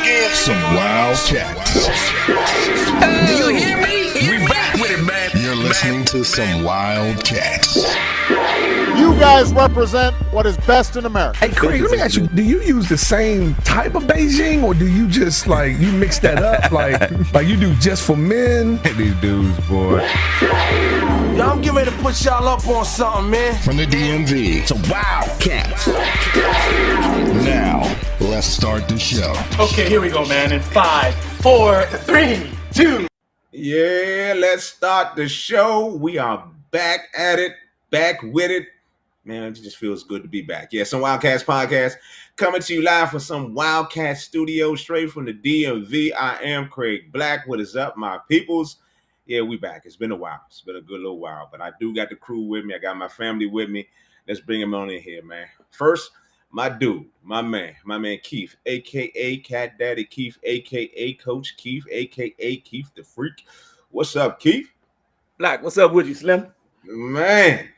again. Some wild cats. Do you hear me? We back with it, man. You're listening to Some Wild Cats. You guys represent what is best in America. Hey, Craig, let me ask you, do you use the same type of Beijing, or do you just, like, you mix that up? like you do just for men? These dudes, boy. Y'all, I'm getting ready to put y'all up on something, man. From the DMV, It's a wild cat. now, let's start the show. Okay, here we go, man. In 5, 4, 3, 2. Yeah, let's start the show. We are back at it, back with it. Man, it just feels good to be back. Yeah, Some Wildcats podcast coming to you live from some Wildcat studio straight from the DMV. I am Craig Black. What is up, my peoples? Yeah, we back. It's been a while. It's been a good little while, but I do got the crew with me. I got my family with me. Let's bring them on in here, man. First, my dude, my man Keith, a.k.a. Cat Daddy Keith, a.k.a. Coach Keith, a.k.a. Keith the Freak. What's up, Keith? Black, what's up with you, Slim? Man,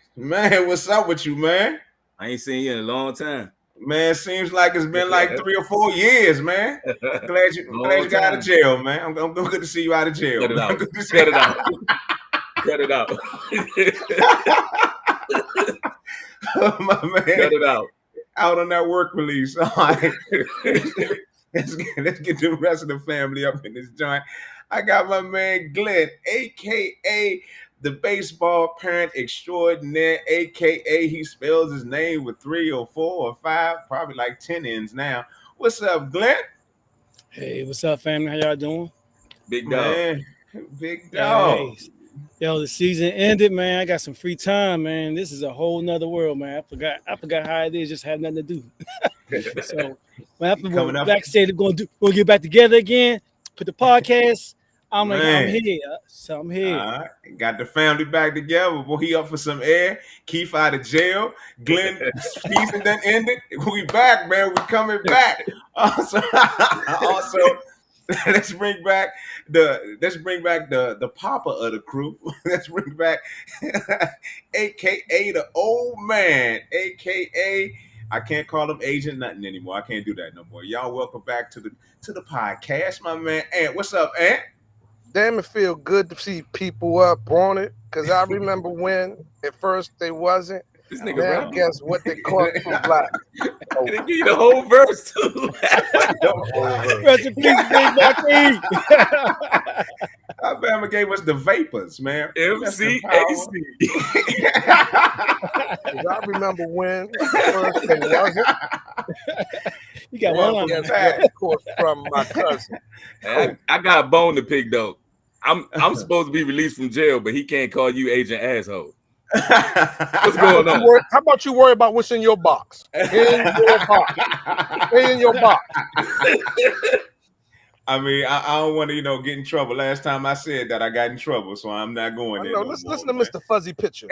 what's up with you, man? I ain't seen you in a long time. Man, seems like it's been like 3 or 4 years, man. Glad you got out of jail, man. I'm good to see you out of jail. Cut it out. Good to see Cut it out. Cut it out. My man. Cut it out. Out on that work release. All right. let's get the rest of the family up in this joint. I got my man Glenn, a.k.a. the baseball parent extraordinaire, a.k.a. he spells his name with 3 or 4 or 5, probably like 10 ends now. What's up, Glenn? Hey, what's up, family? How y'all doing? Big dog. Man, big dog. Hey, yo, the season ended, man. I got some free time, man. This is a whole nother world, man. I forgot how it is, just have nothing to do. So when after backstage, we're gonna get back together again, put the podcast. I'm here. So I'm here. All right. Got the family back together. Boy, he up for some air. Keith out of jail. Glenn season done ended. We back, man. We coming back. Also, let's bring back the papa of the crew. Let's bring back AKA the old man. AKA I can't call him Agent nothing anymore. I can't do that no more. Y'all welcome back to the podcast, my man. Ant, what's up, Ant? Damn, it feel good to see people up on it, because I remember when at first they wasn't. This nigga now guess what they caught from Black. Oh. They give you the whole verse too. Rest in peace, Big Black. Alabama gave us the Vapors, man. MCAC. I remember when first they wasn't. You got one on that from my cousin. I got a bone to pick though. I'm supposed to be released from jail, but he can't call you Agent Asshole. What's going on? How about you worry about what's in your box? In your box. Stay in your box. I mean, I don't want to, get in trouble. Last time I said that, I got in trouble, so I'm not going there. Listen to Mr. Fuzzy Pitcher.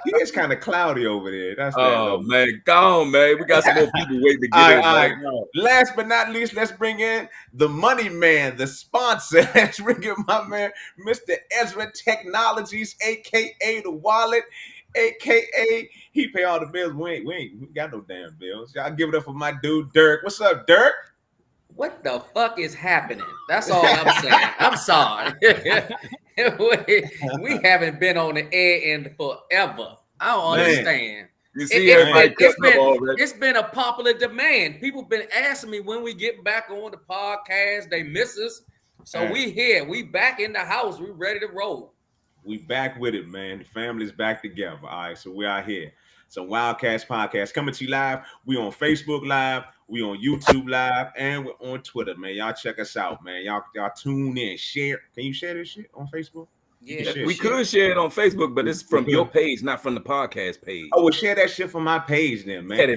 He is kind of cloudy over there. That's man, go on, man. We got some more people waiting to get in. Right. Last but not least, let's bring in the money man, the sponsor. Let's bring in my man, Mr. Ezra Technologies, a.k.a. the wallet, a.k.a. he pay all the bills. We got no damn bills. Y'all give it up for my dude, Dirk. What's up, Dirk? What the fuck is happening? That's all I'm saying. I'm sorry. we haven't been on the air in forever. I don't understand. You see it's been a popular demand. People been asking me when we get back on the podcast. They miss us. So we here. We back in the house. We ready to roll. We back with it, man. The family's back together. All right, so we out here. Some Wildcats podcast coming to you live. We on Facebook Live. We on YouTube Live, and we're on Twitter, man. Y'all check us out, man. Y'all tune in, share. Can you share this shit on Facebook? Yeah, we could share it on Facebook, but it's from your page, not from the podcast page. Oh, well, share that shit from my page then, man.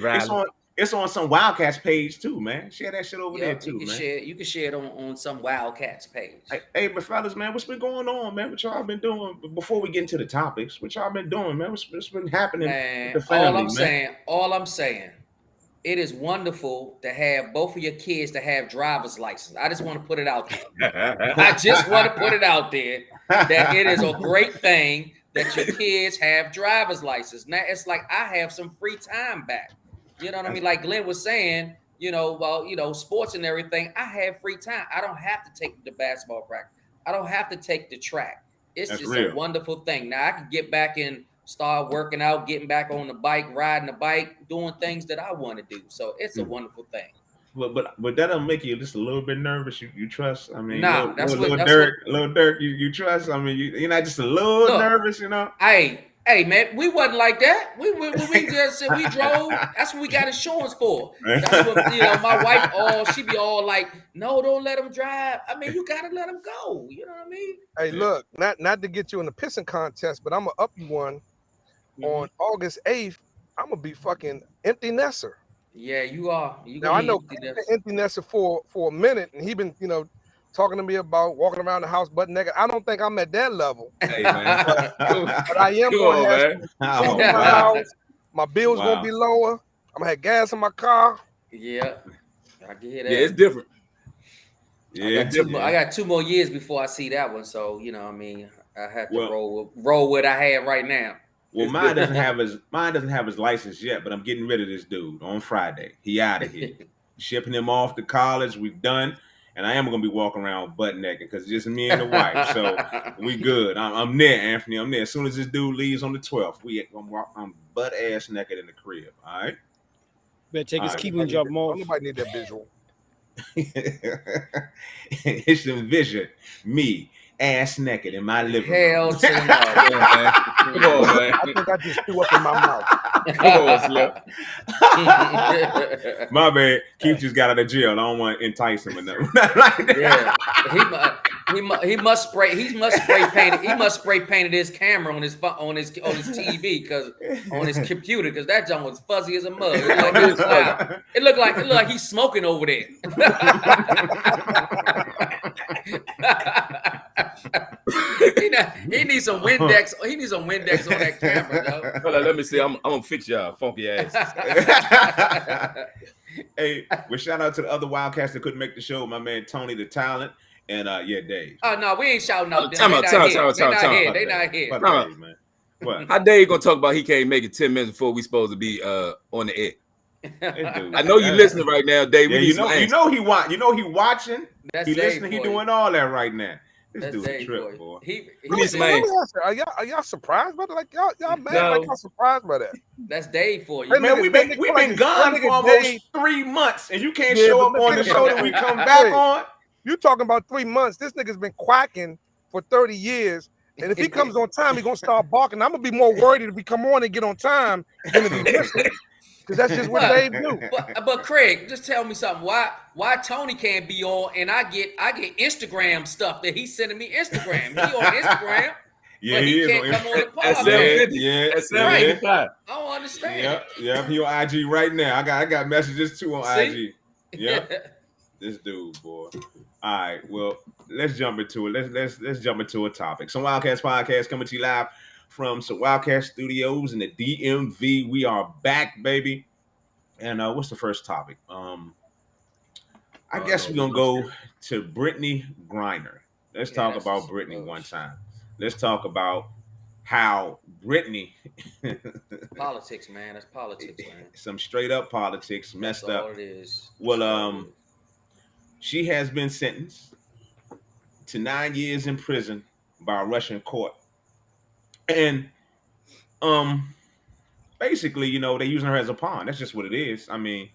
It's on some Wildcats page too, man. Share that shit over there too, man. You can share it on some Wildcats page. Hey, but fellas, man, what's been going on, man? What y'all been doing before we get into the topics? What y'all been doing, man? What's been happening with the family, all I'm saying, it is wonderful to have both of your kids to have driver's license. I just want to put it out there. I just want to put it out there that it is a great thing that your kids have driver's license. Now it's like I have some free time back. You know what I mean? Like Glenn was saying, sports and everything, I have free time. I don't have to take the basketball practice. I don't have to take the track. It's That's just real. a wonderful thing. Now I can get back and start working out, getting back on the bike, riding the bike, doing things that I want to do. So it's a wonderful thing. But that don't make you just a little bit nervous. You trust? I mean, nah, little Dirk, you trust? I mean, you're not just a little nervous, you know? Hey, man, we wasn't like that. We just said we drove. That's what we got insurance for. That's what my wife. She be all like, "No, don't let him drive." I mean, you gotta let him go. You know what I mean? Hey, look, not to get you in the pissing contest, but I'm gonna up you one. On August 8th, I'm gonna be fucking empty nester. Yeah, you are. Now I know empty nester for a minute, and he been talking to me about walking around the house butt naked. I don't think I'm at that level. Hey man, but I am going to have some food in my house. My bill's gonna be lower. I'm gonna have gas in my car. Yeah, I can hear that. Yeah, it's different. Yeah, I got 2 more years before I see that one. So I have to roll with what I have right now. Well, mine doesn't have his license yet, but I'm getting rid of this dude on Friday. He out of here. Shipping him off to college. We're done. And I am going to be walking around butt naked because it's just me and the wife. So we good. I'm there, Anthony. I'm there. As soon as this dude leaves on the 12th, I'm butt ass naked in the crib. All right? Better take his key and drop him off. Nobody need that visual. It's envision me ass naked in my living room. Hell to the no, man. Come on, man. I think I just threw up in my mouth. Come on, Slip. My bad. Keith just got out of jail. I don't want to entice him or nothing. Like that. Yeah, he must spray. He must spray painted. He must spray painted his camera on his TV because on his computer because that junk was fuzzy as a mug. It looked like he's smoking over there. He needs some Windex. He needs some Windex on that camera, though. Hold on, let me see. I'm gonna fix y'all funky asses. Hey, well, shout out to the other Wildcats that couldn't make the show. My man Tony the Talent and Dave. Oh no, we ain't shouting out. They not here. They not here. Dave, man. What? How Dave gonna talk about he can't make it 10 minutes before we supposed to be on the air? I know you listening right now, Dave. Yeah, you know he watching. That's he Dave listening. He doing all that right now. This dude's a trip, boy. Are y'all surprised by that? Like y'all mad? Like y'all surprised by that? That's Dave for you. Hey, man, we've been gone for almost 3 months, and you can't show up on the show that we come back on. You talking about 3 months? This nigga's been quacking for 30 years, and if he comes on time, he gonna start barking. I'm gonna be more worried if he come on and get on time than if he misses. Because that's just what Dave do. But Craig, just tell me something. Why Tony can't be on and I get Instagram stuff that he's sending me Instagram. He on Instagram. Yeah, but he can't come on the podcast. Yeah, right. I don't understand. Yep. He on IG right now. I got messages too on IG. Yep. This dude, boy. All right. Well, let's jump into it. Let's jump into a topic. Some Wildcats podcast coming to you live from some Wildcat Studios in the DMV. We are back, baby. And what's the first topic? I guess we're gonna go to Brittany Griner. Let's talk about Brittany one time. Let's talk about how Brittany politics, man. That's politics, man. Some straight up politics, messed That's up. all it is. Well, she has been sentenced to 9 years in prison by a Russian court. And basically, they're using her as a pawn. That's just what it is. I mean,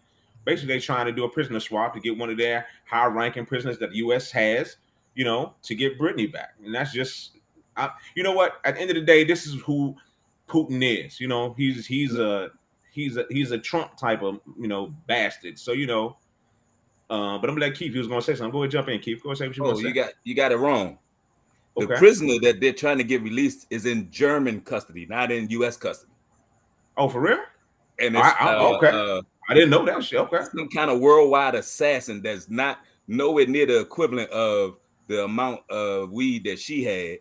basically they're trying to do a prisoner swap to get one of their high-ranking prisoners that the U.S. has, to get Brittany back. And that's just, you know what? At the end of the day, this is who Putin is. He's a Trump type of bastard. So but I'm gonna let Keith. He was gonna say something. Go ahead, jump in, Keith. Go ahead, say what you want to say. You got it wrong. The Okay. prisoner that they're trying to get released is in German custody, not in U.S. custody. Oh, for real? And it's, okay. I didn't know that shit. Okay. Some kind of worldwide assassin that's not nowhere near the equivalent of the amount of weed that she had.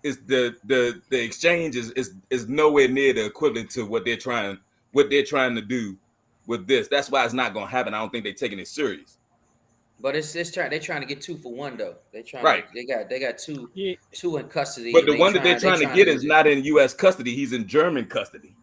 It's the exchange is nowhere near the equivalent to what they're trying to do with this. That's why it's not gonna happen. I don't think they're taking it serious. But they're trying to get 2 for 1 though. They got two in custody. But the one that they're trying to get is not in U.S. custody. He's in German custody.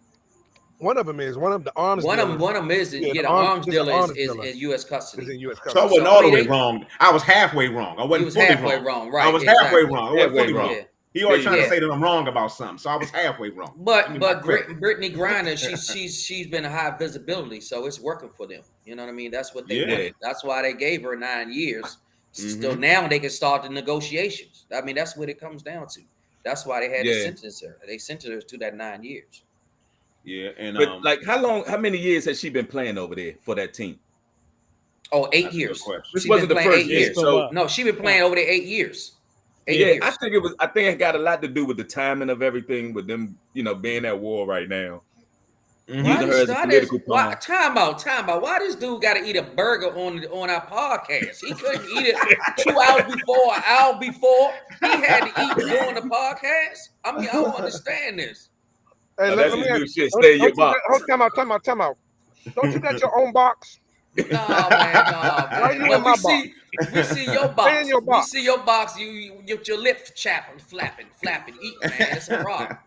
One of them the arms. One of them is the arms dealer is U.S. custody. Is in U.S. So I wasn't all the way wrong. I was halfway wrong. I wasn't fully halfway wrong. Right. I was halfway wrong. I wasn't fully wrong. Yeah. He always trying to say that I'm wrong about something, so I was halfway wrong. But Brittany Griner, she's been a high visibility, so it's working for them. You know what I mean? That's what they wanted. That's why they gave her 9 years. So now they can start the negotiations. I mean, that's what it comes down to. That's why they had to sentence her. They sentenced her to that 9 years. Yeah, and but like how many years has she been playing over there for that team? Oh, 8 years. This wasn't the first year. So no, she been playing over there 8 years. 8 years. I think it got a lot to do with the timing of everything, with them, being at war right now. Using her as a political pawn. Time out. Why this dude got to eat a burger on our podcast? He couldn't eat it 2 hours before, an hour before. He had to eat during the podcast. I mean, I don't understand this. Hey, let me ask you. Stay in your box. Time out. Don't you got your own box? No, man, no. Why you in my box? We see your box. Stay in your box. We see your box. You get your lips flapping, eat, man. It's a problem.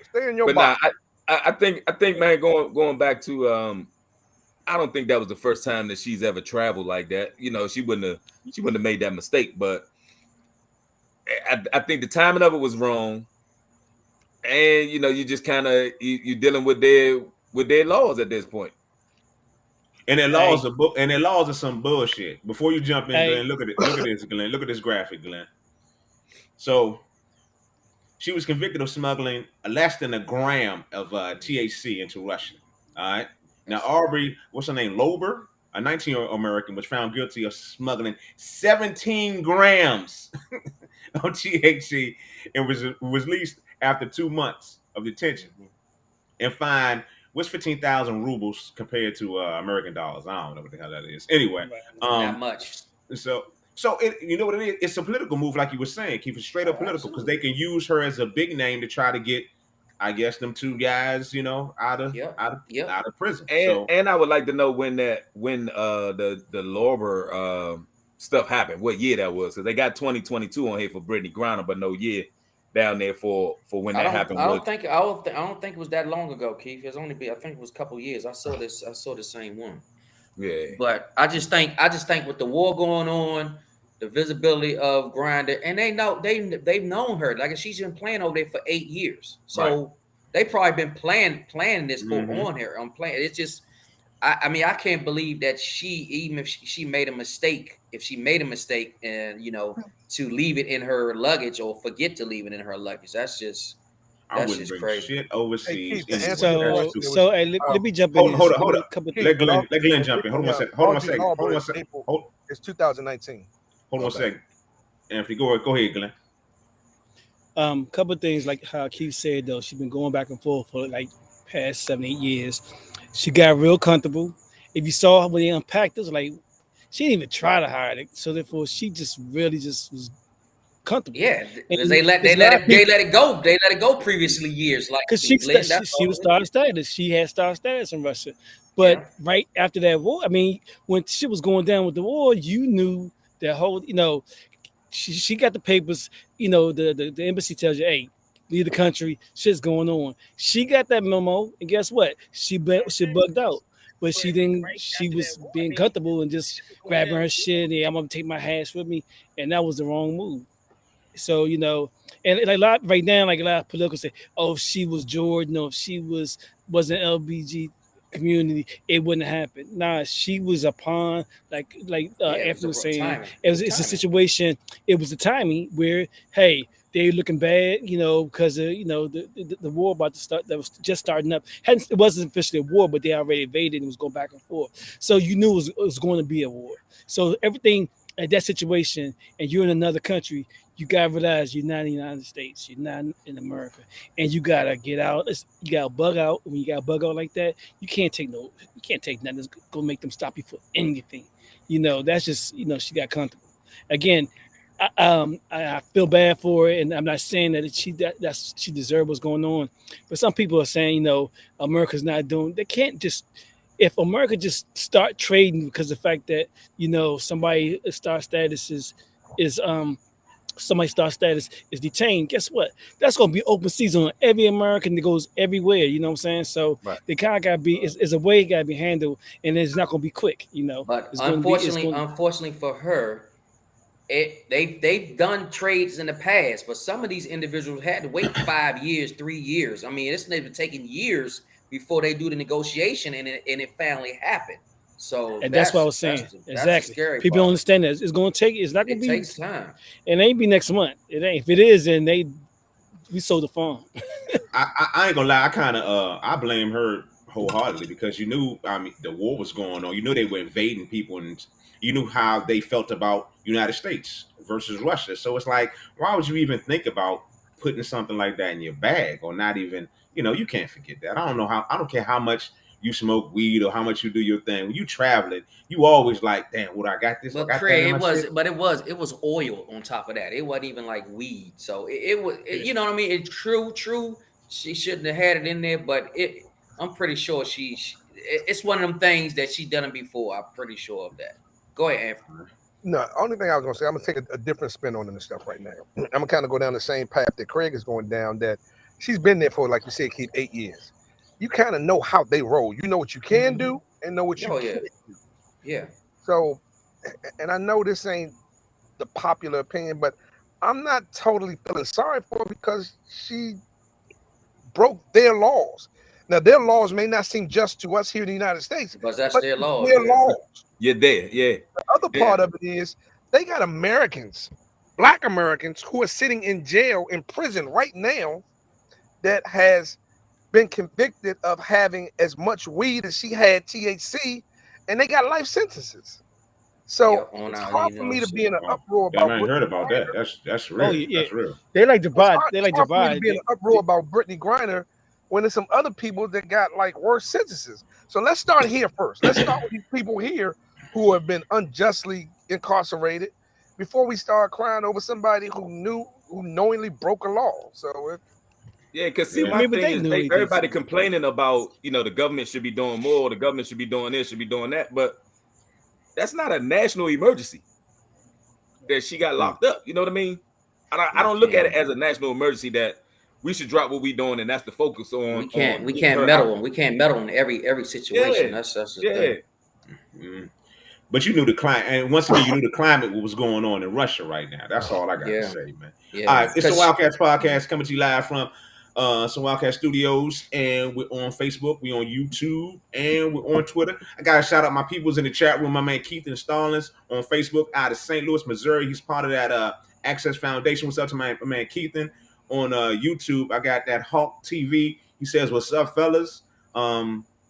Stay in your box. Nah, I think, man, going back to I don't think that was the first time that she's ever traveled like that. She wouldn't have made that mistake. But I think the timing of it was wrong. And you just kind of you're dealing with their laws at this point. And their laws are some bullshit. Before you jump in, Glenn, look at this, Glenn. Look at this graphic, Glenn. So she was convicted of smuggling less than a gram of THC into Russia. All right. Now Aubrey, what's her name? Lober, a 19-year-old American, was found guilty of smuggling 17 grams of THC and was released after 2 months of detention and fined. What's 15,000 rubles compared to American dollars? I don't know what the hell that is. Anyway, not much. So it, you know what it is? It's a political move, like you were saying. Keep it straight up political, because they can use her as a big name to try to get, I guess, them 2 guys, out of prison. And I would like to know when the Lauber stuff happened, what year that was, because they got 2022 on here for Brittany Griner, but no year down there for when that happened. I don't think it was that long ago, Keith. It's only I think it was a couple years. I saw the same one. Yeah. But I just think with the war going on, the visibility of Grindr, and they've known her. Like, she's been playing over there for 8 years. So they probably been planning this for on here. I'm playing. It's just I mean, I can't believe that even if she made a mistake, and to leave it in her luggage or forget to leave it in her luggage, that's just crazy. Shit overseas. Hey, so let me jump in. Hold on. Let Glenn jump in. Hold on a second. It's 2019. Hold on a second. Anthony, go ahead, Glenn. Couple of things, like how Keith said, though, she's been going back and forth for like past 7-8 years. She got real comfortable. If you saw when they unpacked, it was like she didn't even try to hide it. So therefore, she just really was comfortable. Yeah, because they let it go. They let it go previously years, like because she was star status. She had star status in Russia, but right after that war, I mean, when shit was going down with the war, you knew that whole, she got the papers. The embassy tells you, hey, leave the country. Shit's going on. She got that memo, and guess what? She bugged out. But she didn't. She was being comfortable and just grabbing her shit. Yeah, I'm gonna take my hash with me, and that was the wrong move. So and like a lot right now, like a lot of political say, "Oh, if she was Jordan, or if she wasn't LBG community, it wouldn't happen." Nah, she was a pawn. Like Anthony was saying, it's a situation. It was the timing where, hey, they looking bad, because of the war about to start. That was just starting up. It wasn't officially a war, but they already invaded and was going back and forth. So you knew it was going to be a war. So everything at that situation, and you're in another country, you gotta realize you're not in the United States. You're not in America, and you gotta get out. You gotta bug out. When you gotta bug out like that, you can't take nothing that's gonna make them stop you for anything. That's just she got comfortable. Again, I feel bad for her, and I'm not saying that she deserved what's going on, but some people are saying America's not doing. They can't just, if America just start trading because of the fact that somebody star status is somebody's star status is detained, guess what? That's going to be open season on every American that goes everywhere. You know what I'm saying? So they kind of got to be, it's a way it got to be handled, and it's not going to be quick, you know. But it's unfortunately for her, they've done trades in the past, but some of these individuals had to wait 5 years, 3 years. I mean, it's been taking years before they do the negotiation, and it finally happened. So that's what I was saying. Exactly. People don't understand that it's going to take. It's not going to be. It takes time. It ain't be next month. It ain't. If it is, then we sold the farm. I ain't gonna lie. I blame her wholeheartedly because you knew. I mean, the war was going on. You knew they were invading people, and you knew how they felt about United States versus Russia. So it's like, why would you even think about putting something like that in your bag, or not even? You know, you can't forget that. I don't care how much you smoke weed or how much you do your thing. When you traveling, you always like, damn, what I got this. But Craig, it was oil on top of that. It wasn't even like weed. So it was, you know what I mean? It's true. She shouldn't have had it in there, but I'm pretty sure it's one of them things that she done it before. I'm pretty sure of that. Go ahead, Anthony. No, only thing I was gonna say, I'm gonna take a different spin on this stuff right now. I'm gonna kind of go down the same path that Craig is going down. That she's been there for, like you said, Keith, 8 years. You kind of know how they roll. You know what you can do and know what you can't do. Yeah. So, and I know this ain't the popular opinion, but I'm not totally feeling sorry for her because she broke their laws. Now, their laws may not seem just to us here in the United States, but that's their laws. Their laws. You're there, yeah. The other part of it is they got Americans, Black Americans, who are sitting in jail, in prison right now, that has been convicted of having as much weed as she had THC, and they got life sentences. So it's hard for me to be in an uproar about. I heard about that. That's real. That's real. They like to buy. They like to buy. Be in an uproar about Brittany Griner when there's some other people that got like worse sentences. So let's start here first. Let's start with these people here who have been unjustly incarcerated before we start crying over somebody who knowingly broke a law. So. Yeah, because see, my thing is everybody complaining about, you know, the government should be doing more, the government should be doing this, should be doing that, but that's not a national emergency that she got locked up. You know what I mean? I don't look at it as a national emergency that we should drop what we're doing and that's the focus on. We can't meddle. We can't meddle in every situation. That's the thing. Mm-hmm. But you knew the climate, and once again, you knew the climate, what was going on in Russia right now. That's all I got to say, man. Yeah. All right, it's the Wildcats podcast coming to you live from some Wildcat Studios, and we're on Facebook, we're on YouTube, and we're on Twitter. I gotta shout out my peoples in the chat room, my man Keith and Stallings on Facebook out of St. Louis, Missouri. He's part of that Access Foundation. What's up to my man Keithan? On YouTube, I got that Hawk TV. He says, what's up, fellas?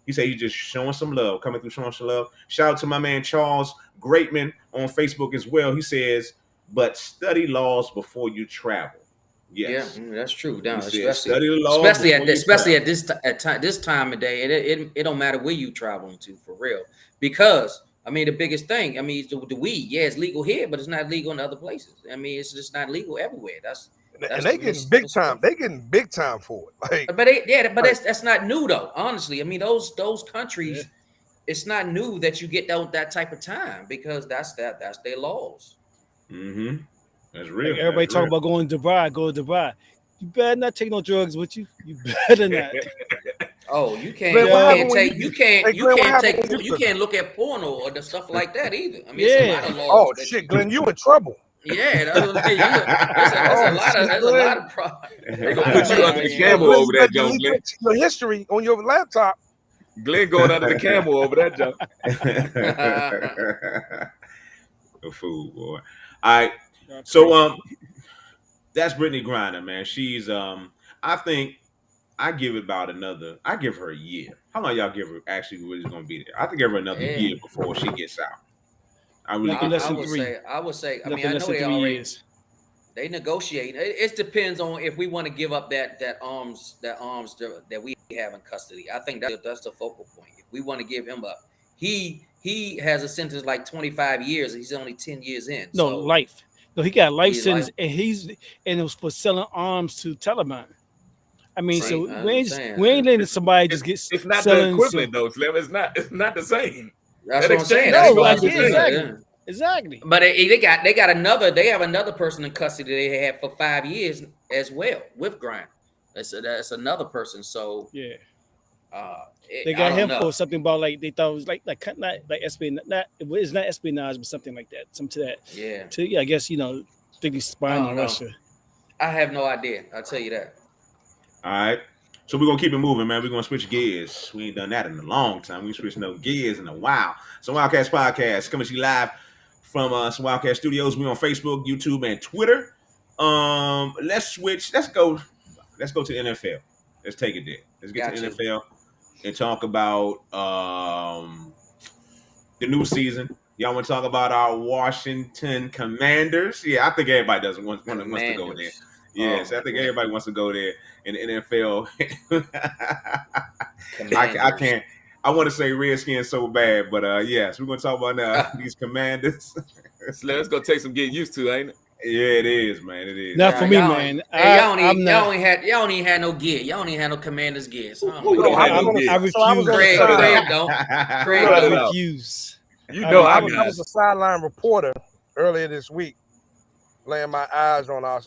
He said he's just showing some love, coming through showing some love. Shout out to my man Charles Greatman on Facebook as well. He says, but study laws before you travel. Yes. Yeah, that's true. Down, especially at this time of day, it don't matter where you traveling to for real. Because I mean, the biggest thing, I mean, the weed. Yeah, it's legal here, but it's not legal in other places. I mean, it's just not legal everywhere. And they getting big time. They getting big time for it. Like, that's not new though. Honestly, I mean, those countries, it's not new that you get that type of time because that's their laws. Mm-hmm. That's real. Like everybody talk about going to Dubai. Go to Dubai. You better not take no drugs with you. You better not. Oh, you can't. You can't look at porno or the stuff like that either. I mean, it's a lot of laws. Oh shit, Glenn, you in trouble. Yeah, that's a lot of problems. They're gonna put you under the camel over that jump, Glenn. Your history on your laptop. Glenn going under the camel over that jump. A fool, boy. All right. So that's Brittany Griner, man. She's I think I give her a year. How long y'all give her actually really gonna be there? I have to give her another year before she gets out. I would say, I mean, I know they negotiate. It depends on if we want to give up that arms that we have in custody. I think that's the focal point. If we want to give him up, he has a sentence like 25 years, and he's only 10 years in. No, life. No, he got a life sentence, and it was for selling arms to Taliban. I mean, we ain't letting somebody just get. It's not the equivalent though, Slim. It's not the same. That's what I'm saying. No, exactly. Exactly. But they have another person in custody they had for 5 years as well with Grind. That's another person. So yeah, they they got him for something about like they thought it was like not like espionage, it's not espionage, but something like that, something to that. Yeah. I guess think he's spying on Russia. I have no idea. I'll tell you that. All right. So we're gonna keep it moving, man. We're gonna switch gears. We ain't done that in a long time. We switched no gears in a while. So Wildcats Podcast coming to you live from some Wildcat Studios. We on Facebook, YouTube, and Twitter. Let's switch. Let's go to the NFL. Let's take it there. Let's get to the NFL and talk about the new season. Y'all want to talk about our Washington Commanders? Yeah, I think everybody wants to go there. Yes, I think everybody wants to go there in the NFL. I can't. I want to say Redskins so bad, but yes, we're going to talk about these Commanders. Let's go take some getting used to, ain't it? Yeah, it is, man. It is. Not for me, man. Y'all don't even had no gear. Y'all don't even had no Commanders gear. So I refuse. Craig don't refuse. I was a sideline reporter earlier this week, laying my eyes on our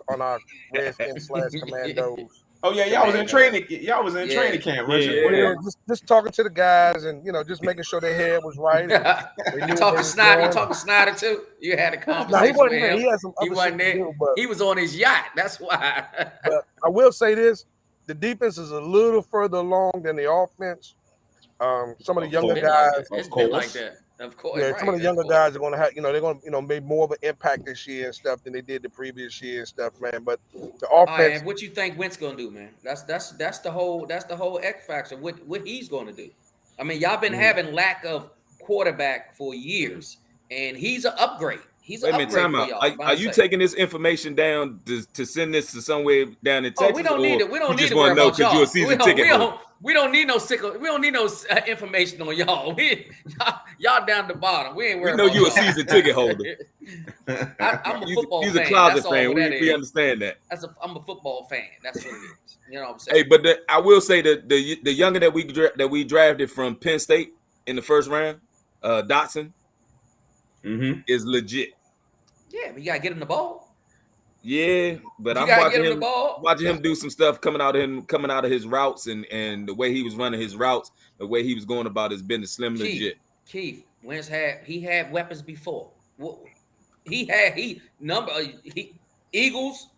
Redskins / Commandos. Oh yeah, y'all was in training. Y'all was in training camp, right? Yeah. Just talking to the guys and just making sure their head was right. You talking Snyder too? You had a conversation. No, he wasn't there. Him. He had some other wasn't there. He was on his yacht. That's why. But I will say this: the defense is a little further along than the offense. Some of the younger guys, it's been like that. Of course, yeah. Some of the younger guys are going to have, they're going to, make more of an impact this year and stuff than they did the previous year and stuff, man. But the offense. And what you think Wentz going to do, man? That's the whole X factor. What he's going to do. I mean, y'all been having lack of quarterback for years, and he's an upgrade. He's an upgrade for y'all. Are you taking this information down to send this to somewhere down in Texas? We don't need it. We don't need to worry about y'all. You're a season ticket we don't need no We don't need no information on y'all. Y'all down the bottom. We ain't worried. We know you a season ticket holder. I'm a football fan. He's a closet fan. We understand that. I'm a football fan. That's what it is. You know what I'm saying? Hey, but I will say that the younger that we drafted from Penn State in the first round, Dotson, is legit. Yeah, but you gotta get him the ball. Yeah, but I'm watching him do some stuff coming out of his routes and the way he was running his routes, the way he was going about his business, slim legit. Keith, Wentz had weapons before. Eagles,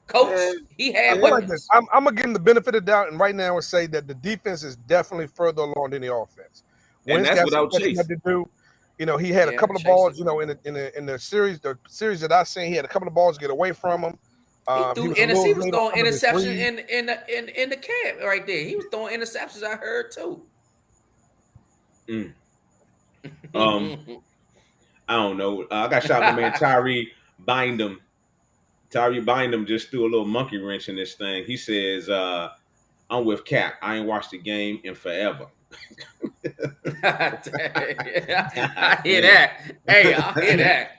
Colts. He had weapons. Like I'm gonna give him the benefit of the doubt, and right now I say that the defense is definitely further along than the offense. And that's without Chase. Had to do. He had a couple of balls. In the series that I seen, he had a couple of balls to get away from him. He was throwing interception in the camp right there. He was throwing interceptions. I heard too. I don't know. I got shot by man Tyree Bindum. Tyree Bindum just threw a little monkey wrench in this thing. He says, "I'm with Cap. I ain't watched the game in forever." I hear that. Hey, I hear that.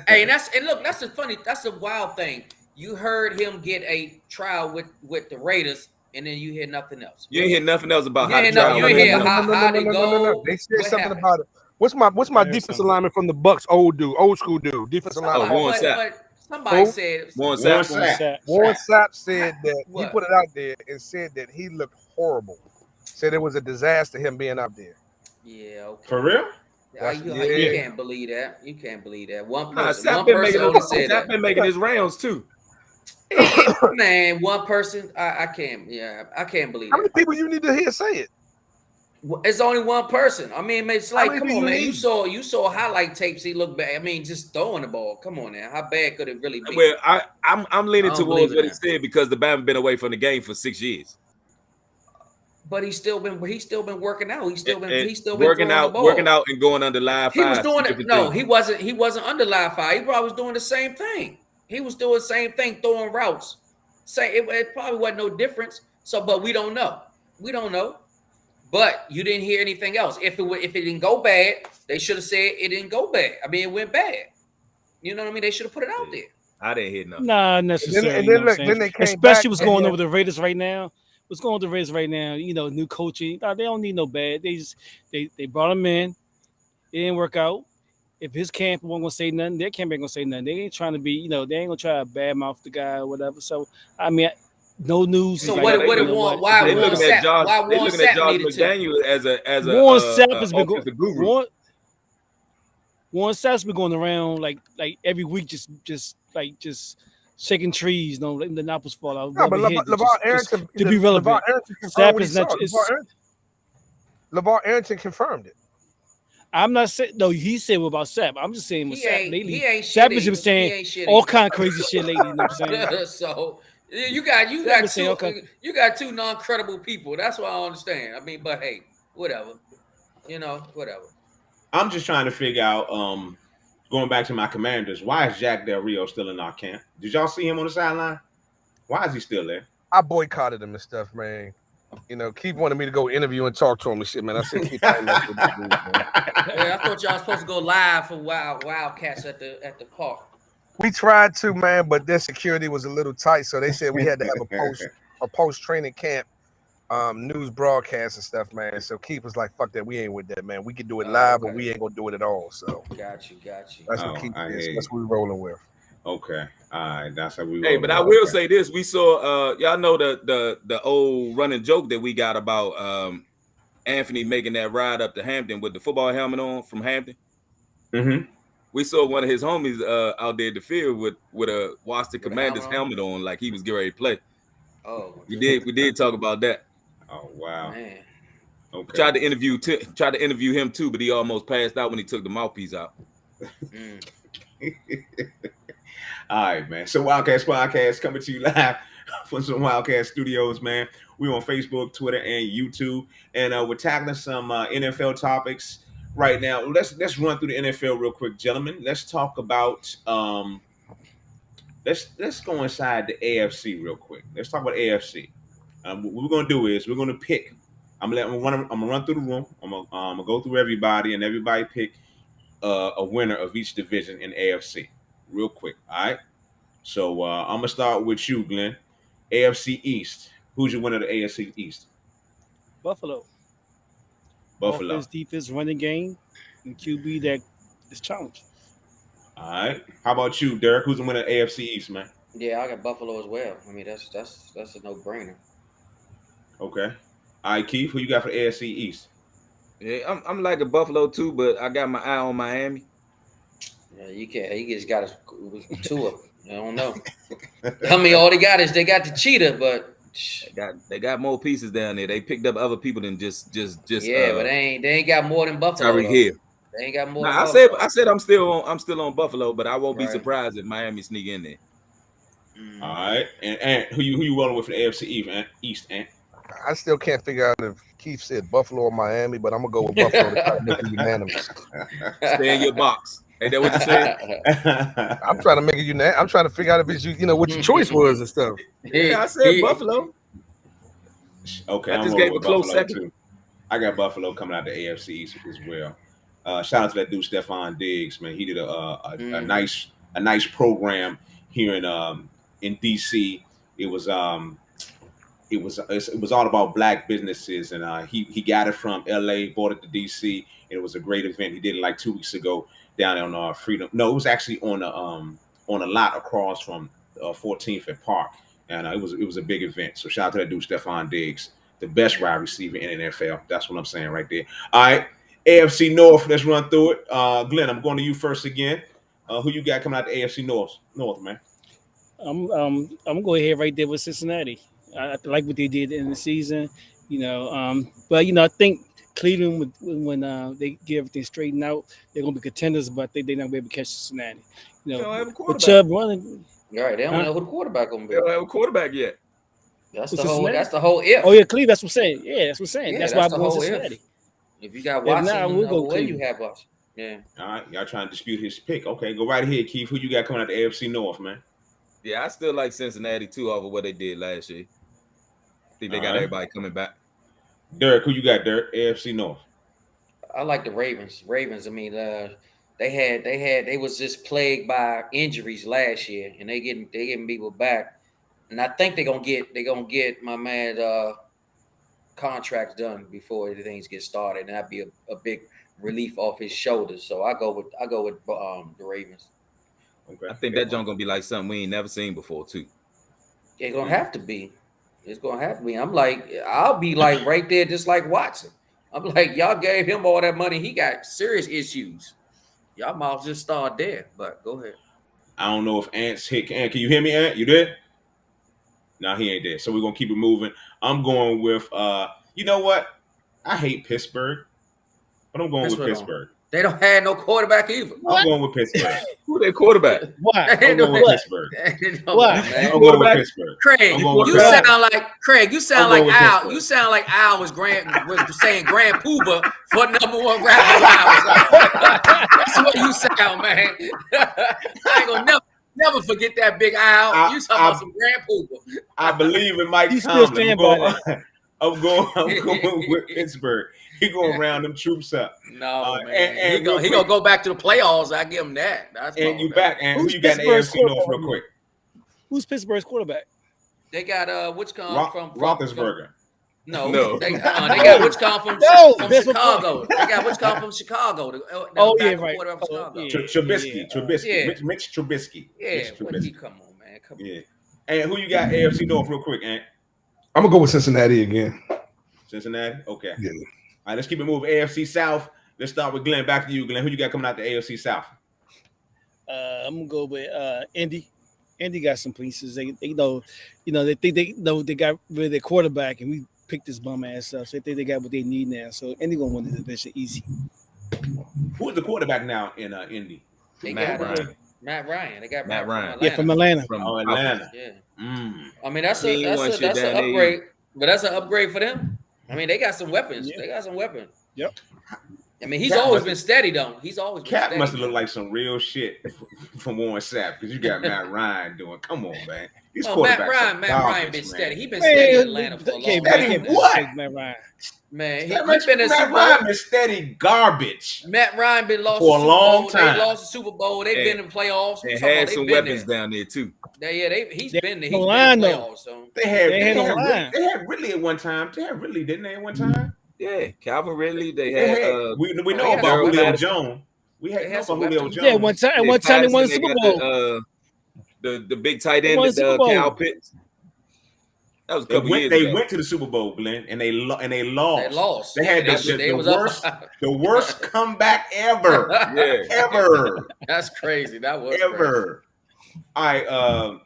Hey, that's the wild thing. You heard him get a trial with the Raiders, and then you hear nothing else. You ain't hear nothing else about how the trial went. No. They said something about it. What's my defensive lineman from the Bucks? Old school dude, defensive lineman. Warren Sapp. Somebody said Warren Sapp. Warren Sapp said that he put it out there and said that he looked horrible. Said it was a disaster him being up there. Yeah. Okay. For real? You can't believe that. You can't believe that. One person Sapp been making his rounds too. Man, one person. I can't. Yeah, I can't believe. How many people you need to hear say it? It's only one person. I mean, it's like, come on, man. You saw highlight tapes. He looked bad. I mean, just throwing the ball. Come on, now. How bad could it really be? Well, I'm leaning towards what he said because the Bama been away from the game for 6 years. But he's still been working out. He's still been working out and going under live fire. He was doing it. No, he wasn't under live fire. He probably was doing the same thing. He was doing the same thing, throwing routes. It probably wasn't no difference. So, but we don't know. We don't know. But you didn't hear anything else. If it didn't go bad, they should have said it didn't go bad. I mean, it went bad. You know what I mean? They should have put it out there. I didn't hear nothing. Nah, necessarily. And then they came especially what's going on with the Raiders right now. What's going on with the Raiders right now? New coaching. They don't need no bad. They brought him in. It didn't work out. if his camp won't gonna say nothing, their camp ain't gonna say nothing. They ain't trying to be, you know, they ain't gonna try to badmouth the guy or whatever. So I mean, no news. So like, what they it you know want? what? Why They Warren looking at Sapp? Josh. Why They Warren looking at Sapp Josh needed to? McDaniel as a Warren Sapp has been offensive guru. Warren Sapp's been going around like every week, just shaking trees, you know, letting the apples fall out. No, but LeVar Arrington, to be relevant. LeVar Arrington confirmed Sapp what he is saw. not. LeVar Arrington confirmed it. I'm not saying no. He said about Sapp. I'm just saying with Sapp lately. He ain't Sapp shit has been either. saying all kind of crazy shit lately. You know what I'm saying? So you got two non-credible people. That's what I understand. I mean, but hey, whatever. You know, whatever. I'm just trying to figure out, going back to my Commanders, why is Jack Del Rio still in our camp? Did y'all see him on the sideline? Why is he still there? I boycotted him and stuff, man. You know, Keith wanted me to go interview and talk to him and shit, man. I said, Keith, I ain't messing with this dude, man. Yeah, I thought y'all was supposed to go live for Wildcats at the park. We tried to, man, but their security was a little tight, so they said we had to have a post training camp news broadcast and stuff, man. So Keith was like, "Fuck that, we ain't with that, man. We can do it live, but we ain't gonna do it at all." So got you. That's what Keith is. That's what we're rolling with. Okay, all right, that's how we. Hey, but I will say this: we saw, y'all know the old running joke that we got about Anthony making that ride up to Hampton with the football helmet on from Hampton. Mm-hmm. We saw one of his homies out there at the field with a Washington Commanders helmet on, like he was getting ready to play. Oh, we did talk about that. Oh wow, man. Okay. Tried to interview him too, but he almost passed out when he took the mouthpiece out. All right, man. So Wildcats Podcast coming to you live from some Wildcat Studios, man. We're on Facebook, Twitter, and YouTube, and we're tackling some NFL topics right now. Let's run through the NFL real quick, gentlemen. Let's talk about let's go inside the AFC real quick. Let's talk about AFC. What we're gonna do is we're gonna pick. I'm gonna run through the room. I'm gonna go through everybody, and everybody pick a winner of each division in AFC real quick. All right. So I'm gonna start with you, Glenn. AFC East. Who's your winner of the AFC East? Buffalo. Buffalo. Offense, defense, running game, and QB that is challenged. All right. How about you, Derek? Who's the winner of AFC East, man? Yeah, I got Buffalo as well. I mean, that's a no-brainer. Okay. All right, Keith, who you got for the AFC East? Yeah, I'm like a Buffalo too, but I got my eye on Miami. Yeah, you can't. You just got a tour. I don't know. I mean, all they got is they got the cheetah, but they got more pieces down there. They picked up other people than just. Yeah, but they ain't got more than Buffalo. Tyreek Hill. They ain't got more. Nah, I said I'm still on Buffalo, but I won't be surprised if Miami sneak in there. All right, and who you rolling with for the AFC East, Ant? I still can't figure out if Keith said Buffalo or Miami, but I'm gonna go with Buffalo to try to make it unanimous. Stay in your box. Ain't that what you said? I'm trying to make it unanimous. I'm trying to figure out if it's what your choice was and stuff. Yeah, I said Buffalo. Okay, I just gave a close second. Too. I got Buffalo coming out the AFC East as well. Shout out to that dude Stephon Diggs, man. He did a nice program here in DC. It was all about black businesses, and he got it from LA, bought it to DC, and it was a great event. He did it like 2 weeks ago down on Freedom. No, it was actually on a lot across from 14th and Park, and it was a big event. So shout out to that dude Stephon Diggs, the best wide receiver in the NFL. That's what I'm saying right there. All right, AFC North. Let's run through it. Glenn, I'm going to you first again. Who you got coming out the AFC North, man? I'm gonna go ahead right there with Cincinnati. I like what they did in the season, but I think Cleveland, when they get everything straightened out, they're gonna be contenders, but they're not gonna be able to catch Cincinnati. They don't have a quarterback. With Chubb running, right? They don't know who the quarterback gonna be. They don't have a quarterback yet. That's the whole if. Oh yeah, Cleveland. That's what I'm saying. Yeah, that's what I'm saying. Yeah, that's why I'm the going whole Cincinnati. If you got Watson, we'll go where you have Watson. Yeah. All right, y'all trying to dispute his pick. Okay, go right ahead, Keith. Who you got coming out the AFC North, man? Yeah, I still like Cincinnati too off of what they did last year. I think they got everybody coming back. Derek, who you got, Derek? AFC North. I like the Ravens. I mean, they was just plagued by injuries last year, and they getting people back, and I think they're gonna get my man contracts done before things get started, and that'd be a big relief off his shoulders. So I go with the Ravens. Okay. I think that joint gonna be like something we ain't never seen before too. It's gonna have to be. It's gonna have to be. I'm like, I'll be like right there, just like Watson. I'm like, y'all gave him all that money. He got serious issues. Y'all might just start there. But go ahead. I don't know if Ant's hit. Ant, can you hear me, Ant? You there? No, he ain't there. So we're gonna keep it moving. I'm going with you know what? I hate Pittsburgh, but I'm going with Pittsburgh. They don't have no quarterback either. I'm going with Pittsburgh. Who their quarterback? Why? I'm going with Pittsburgh. Why? I'm going with Pittsburgh. Craig, you sound like Craig. You sound like Al. Pittsburgh. You sound like Al was saying Grand Pooba for #1 rapper. That's what you sound, man. I ain't gonna never forget that big Al. You talking about some Grand Pooba? I believe in Mike Tomlin. I'm going with Pittsburgh. He gonna round them troops up. No, man. He gonna go back to the playoffs. I give him that. That's and you back. And who you got in the AFC North real quick? Who's Pittsburgh's quarterback? They got which come from Roethlisberger. No. They got which come from Chicago. They got which come from Chicago. Right. Trubisky. Yeah. Mitch Trubisky. Yeah. Come on, man. Come on. Yeah. And who you got AFC North real quick, Ant? I'm gonna go with Cincinnati again. Cincinnati? Okay. Yeah. All right, let's keep it moving. AFC South. Let's start with Glenn. Back to you, Glenn. Who you got coming out the AFC South? I'm gonna go with Indy. Indy got some pieces. They know they think they know they got rid of their quarterback, and we picked this bum ass up. So they think they got what they need now. So Indy gonna win the division easy. Who is the quarterback now in Indy? They got Matt Ryan. They got Matt Ryan. Yeah, from Atlanta. Atlanta. Yeah. Mm. I mean, that's an upgrade. But that's an upgrade for them. I mean, they got some weapons. Yeah. They got some weapons. Yep. I mean, he's always been steady, though. He's always been Cap steady. must have looked like some real shit from Warren Sapp because you got Matt Ryan doing. Come on, man. These Matt Ryan been steady. He been steady in Atlanta for a long time. What? Matt Ryan. Man, Matt Ryan been steady garbage. Matt Ryan been lost for a long time. They lost the Super Bowl. They've been in playoffs. They had some weapons down there too. He's been there. He's been in playoffs. So they had Ridley at one time. They had Ridley, didn't they? At one time. Yeah, Calvin Ridley. They had. We know about Julio Jones. We had Julio Jones. Yeah, one time they won the Super Bowl. The big tight end, Cal Pitts. That was a couple years ago. They went to the Super Bowl, Glenn, and they lost. They lost. They had the worst comeback ever. Yeah, ever. That's crazy. That was ever. Crazy. All right,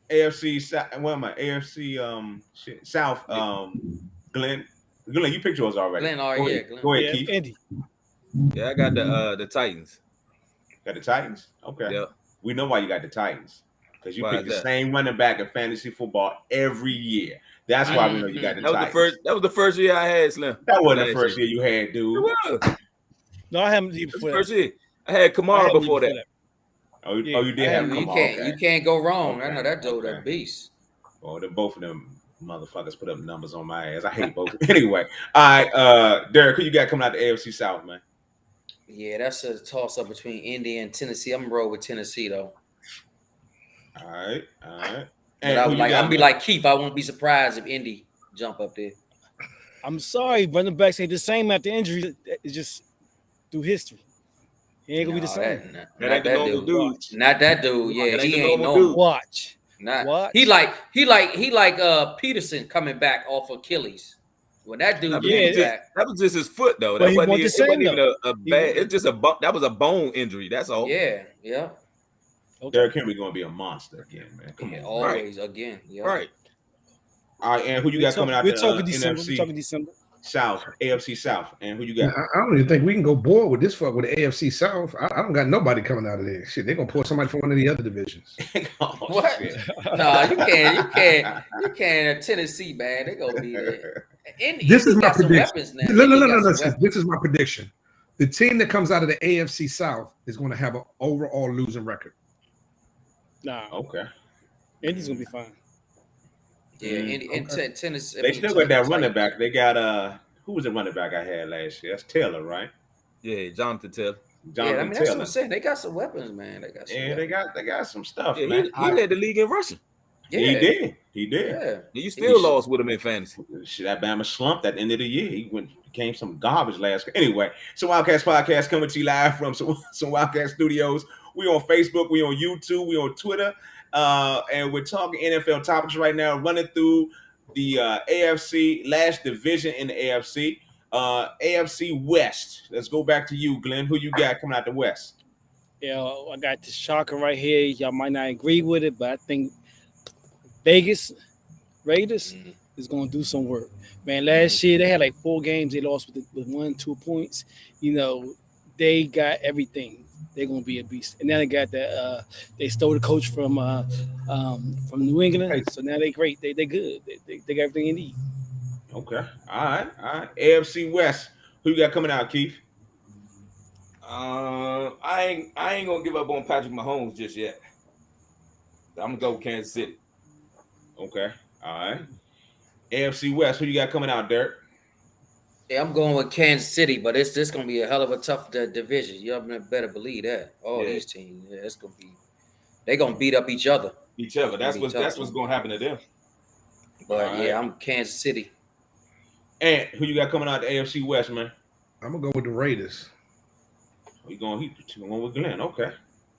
AFC South. What am I? AFC South. Glenn, you picked yours already. Glenn, Go ahead, Keith. Andy. Yeah, I got the Titans. Got the Titans? Okay. Yeah. We know why you got the Titans. Because you pick the same running back in fantasy football every year. That's why we know you got the Titans. That was the first year I had, Slim. That wasn't the first year you had, dude. It was. No, I haven't before. First year. I had Kamara before that. Oh, you did have Kamara. You can't go wrong. Okay. I know that dude, that beast. Oh, both of them motherfuckers put up numbers on my ass. I hate both. Anyway, all right, Derek, who you got coming out the AFC South, man? Yeah, that's a toss-up between Indy and Tennessee. I'm going to roll with Tennessee, though. All right. And I'll be like Keith. I won't be surprised if Indy jump up there. I'm sorry, running backs ain't the same after injury. It's just through history. He ain't gonna be the same. Not that dude. Not that dude. Yeah, he ain't no watch. Watch. He like Peterson coming back off Achilles. When that dude came back, that was just his foot though. That wasn't even a bad. It's just that was a bone injury. That's all. Yeah. Okay. Derrick Henry going to be a monster again, man. Come on, always again. Yep. Right. All right, and who you got coming out? We're talking December. We're talking December. South, AFC South, and who you got? I don't even think we can go board with this fuck with the AFC South. I don't got nobody coming out of there. Shit, they're gonna pull somebody from one of the other divisions. What? No, you can't. Tennessee, man, they gonna be there. This is my prediction. No. This is my prediction. The team that comes out of the AFC South is going to have an overall losing record. Nah. Okay. Indy's gonna be fine. Yeah, Tennessee. They still got that running back. They got who was the running back I had last year? That's Taylor, right? Yeah, Jonathan Taylor. That's what I'm saying. They got some weapons, man. They got some some stuff. Yeah, man. he led the league in rushing. Yeah. He did. Yeah. You still lost with him in fantasy. Shit, that Bama slumped at the end of the year. He became some garbage last. Anyway, so Wildcats Podcast coming to you live from some Wildcat Studios. We on Facebook, we on YouTube, we on Twitter, and we're talking NFL topics right now. Running through the AFC last division in the AFC, AFC West. Let's go back to you, Glenn. Who you got coming out the West? Yeah, I got this shocker right here. Y'all might not agree with it, but I think Vegas Raiders is going to do some work. Man, last year they had like 4 games they lost with 1-2 points. You know, they got everything. They're going to be a beast. And now they got that. They stole the coach from New England, so now they great. They good. They got everything you need. Okay, all right. AFC West. Who you got coming out, Keith? I ain't gonna give up on Patrick Mahomes just yet. I'm gonna go with Kansas City. Okay, all right. AFC West. Who you got coming out, Dirk? Yeah, I'm going with Kansas City, but it's just gonna be a hell of a tough division. You better believe that. All these teams, it's gonna be. They're gonna beat up each other. That's what's gonna happen to them. But I'm Kansas City. And who you got coming out the AFC West, man? I'm gonna go with the Raiders. You going with Glenn? Okay,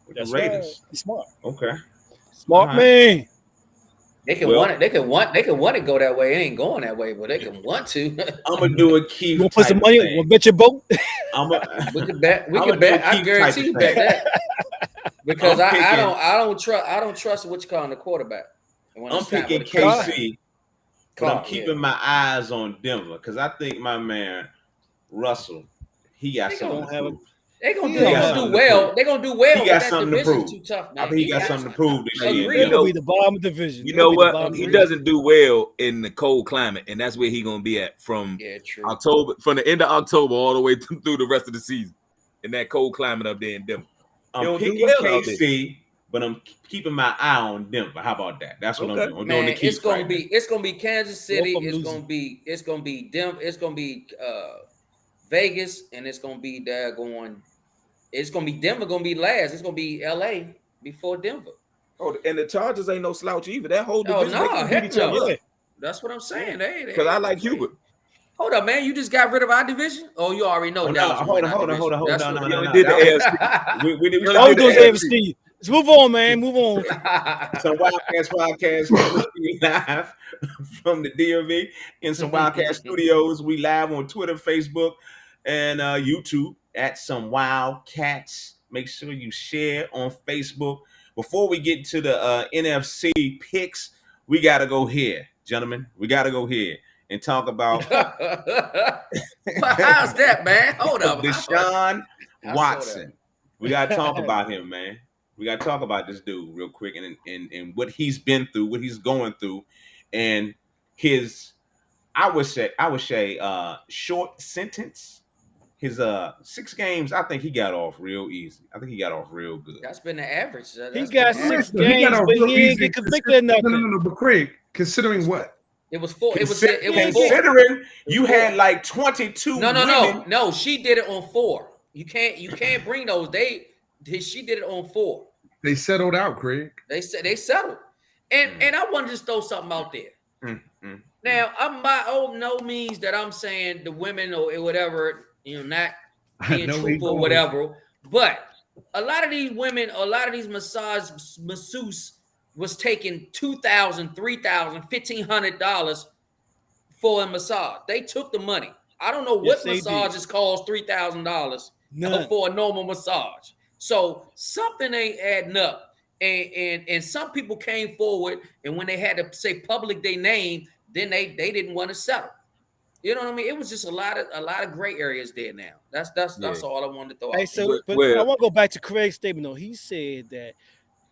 with That's the Raiders. Right. He's smart. Okay, smart man. They can want it. They can want to go that way. It ain't going that way, but they can want to. I'm gonna do a Keith. You want to put some money? We'll bet your boat. We can bet. We can bet. I guarantee you bet that. Because I don't trust what you call the quarterback. I'm picking KC, but I'm keeping my eyes on Denver because I think my man Russell, he got something to prove. They're gonna do well. They're gonna do well. He got something to prove. Too tough, man. I think he got something to prove this year. He'll be the bottom of the division. You know what? He doesn't do well in the cold climate, and that's where he's gonna be at from October, from the end of October all the way through the rest of the season in that cold climate up there in Denver. I'm picking KC, but I'm keeping my eye on Denver. How about that? That's what I'm doing. I'm doing the it's gonna be Kansas City. It's gonna be Denver. It's gonna be Vegas, and it's gonna be It's gonna be Denver. Gonna be last. It's gonna be LA before Denver. Oh, and the Chargers ain't no slouch either. That whole division. Heck no. That's what I'm saying. Because I like Hubert. Hold up, man. You just got rid of our division? Oh, you already know. Hold on. No. Did the AFC. We did AFC. Let's move on, man. Move on. Some Wildcats podcast live from the DMV in some Wildcat Studios. We live on Twitter, Facebook, and YouTube at Some Wildcats. Make sure you share on Facebook. Before we get to the NFC picks, we got to go here, gentlemen. We got to go here and talk about. How's that, man? Hold up. Deshaun Watson. We got to talk about him, man. We got to talk about this dude real quick and what he's been through, what he's going through, and his, I would say, short sentence. His 6 games, I think he got off real easy. I think he got off real good. That's been the average. He got 6 games, but he didn't get convicted of nothing. No. But Craig, considering what? It was 4. Considering you had like 22. No. She did it on 4. You can't bring those. She did it on 4. They settled out, Craig. They settled. And I want to just throw something out there. Now, I'm by no means that I'm saying the women or whatever, not being truthful or whatever. But a lot of these women, a lot of these masseuse was taking $2,000, $3,000, $1,500 for a massage. They took the money. I don't know what massages cost $3,000 for a normal massage. So something ain't adding up. And some people came forward, and when they had to say public their name, then they didn't want to settle. You know what I mean? It was just a lot of gray areas there now. That's all I wanted to throw out. Hey, so but I want to go back to Craig's statement though. He said that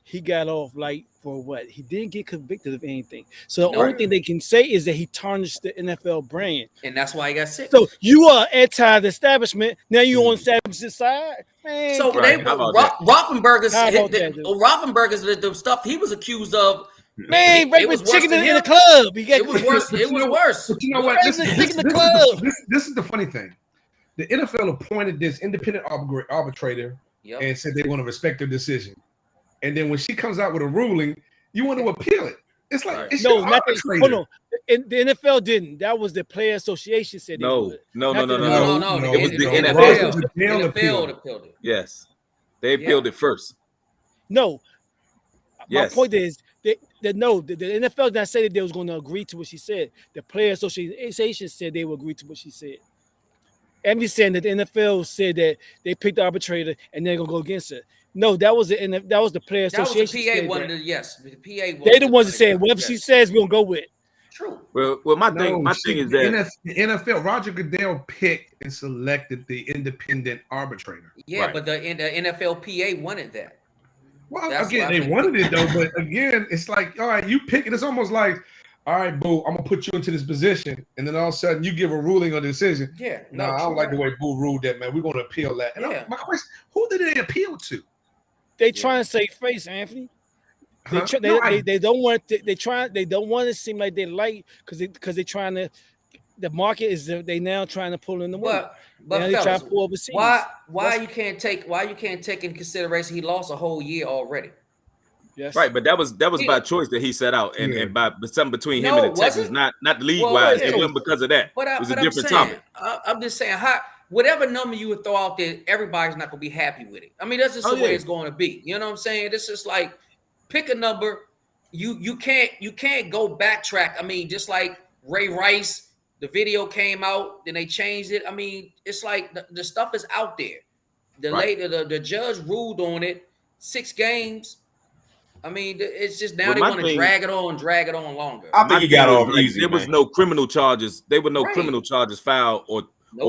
he got off light for what? He didn't get convicted of anything. So the only thing they can say is that he tarnished the NFL brand. And that's why he got sick. So you are anti the establishment. Now you on the establishment side. Man, so Roethlisberger's the stuff he was accused of. Man, Ray was chicken in the club. It was worse. It was worse. But you know what? This is the funny thing. The NFL appointed this independent arbitrator and said they want to respect their decision. And then when she comes out with a ruling, you want to appeal it. It's like right. No, not the, no. The NFL didn't. That was the Player Association said they would. No. It was the NFL appealed it. Yes, they appealed it first. No, my point is the NFL did not say that they was going to agree to what she said. The Player Association said they would agree to what she said. Emily saying that the NFL said that they picked the arbitrator and they're gonna go against it. No, that was the Player Association. That was the PA wanted. Yes, the PA. They the ones that said whatever she says, we're gonna go with. True. Well, my thing is that the NFL, Roger Goodell picked and selected the independent arbitrator. Yeah, right. But the NFLPA wanted that. Well, again, they wanted it though, but again, it's like, all right, you pick it. It's almost like, all right, boo, I'm gonna put you into this position, and then all of a sudden you give a ruling on the decision. Yeah, no, I don't like the way Boo ruled that, man. We're gonna appeal that. And my question: who did they appeal to? They try and save face, Anthony. They don't want they don't want to seem like they like because they're trying to. The market is they now trying to pull in the money. But fellas, why you can't take in consideration he lost a whole year already. Yes. Right, but that was by choice that he set out, and by something between him and the Texans, not the league wise. It wasn't because of that. It was a different topic. I'm just saying, whatever number you would throw out there, everybody's not gonna be happy with it. I mean, that's just the way it's going to be. You know what I'm saying? This is like pick a number. You can't go backtrack. I mean, just like Ray Rice, the video came out, then they changed it. I mean, it's like the stuff is out there. The judge ruled on it. 6 games. I mean, it's just now they want to drag it on longer. I think he got off easy. There was no criminal charges. There were no criminal charges filed or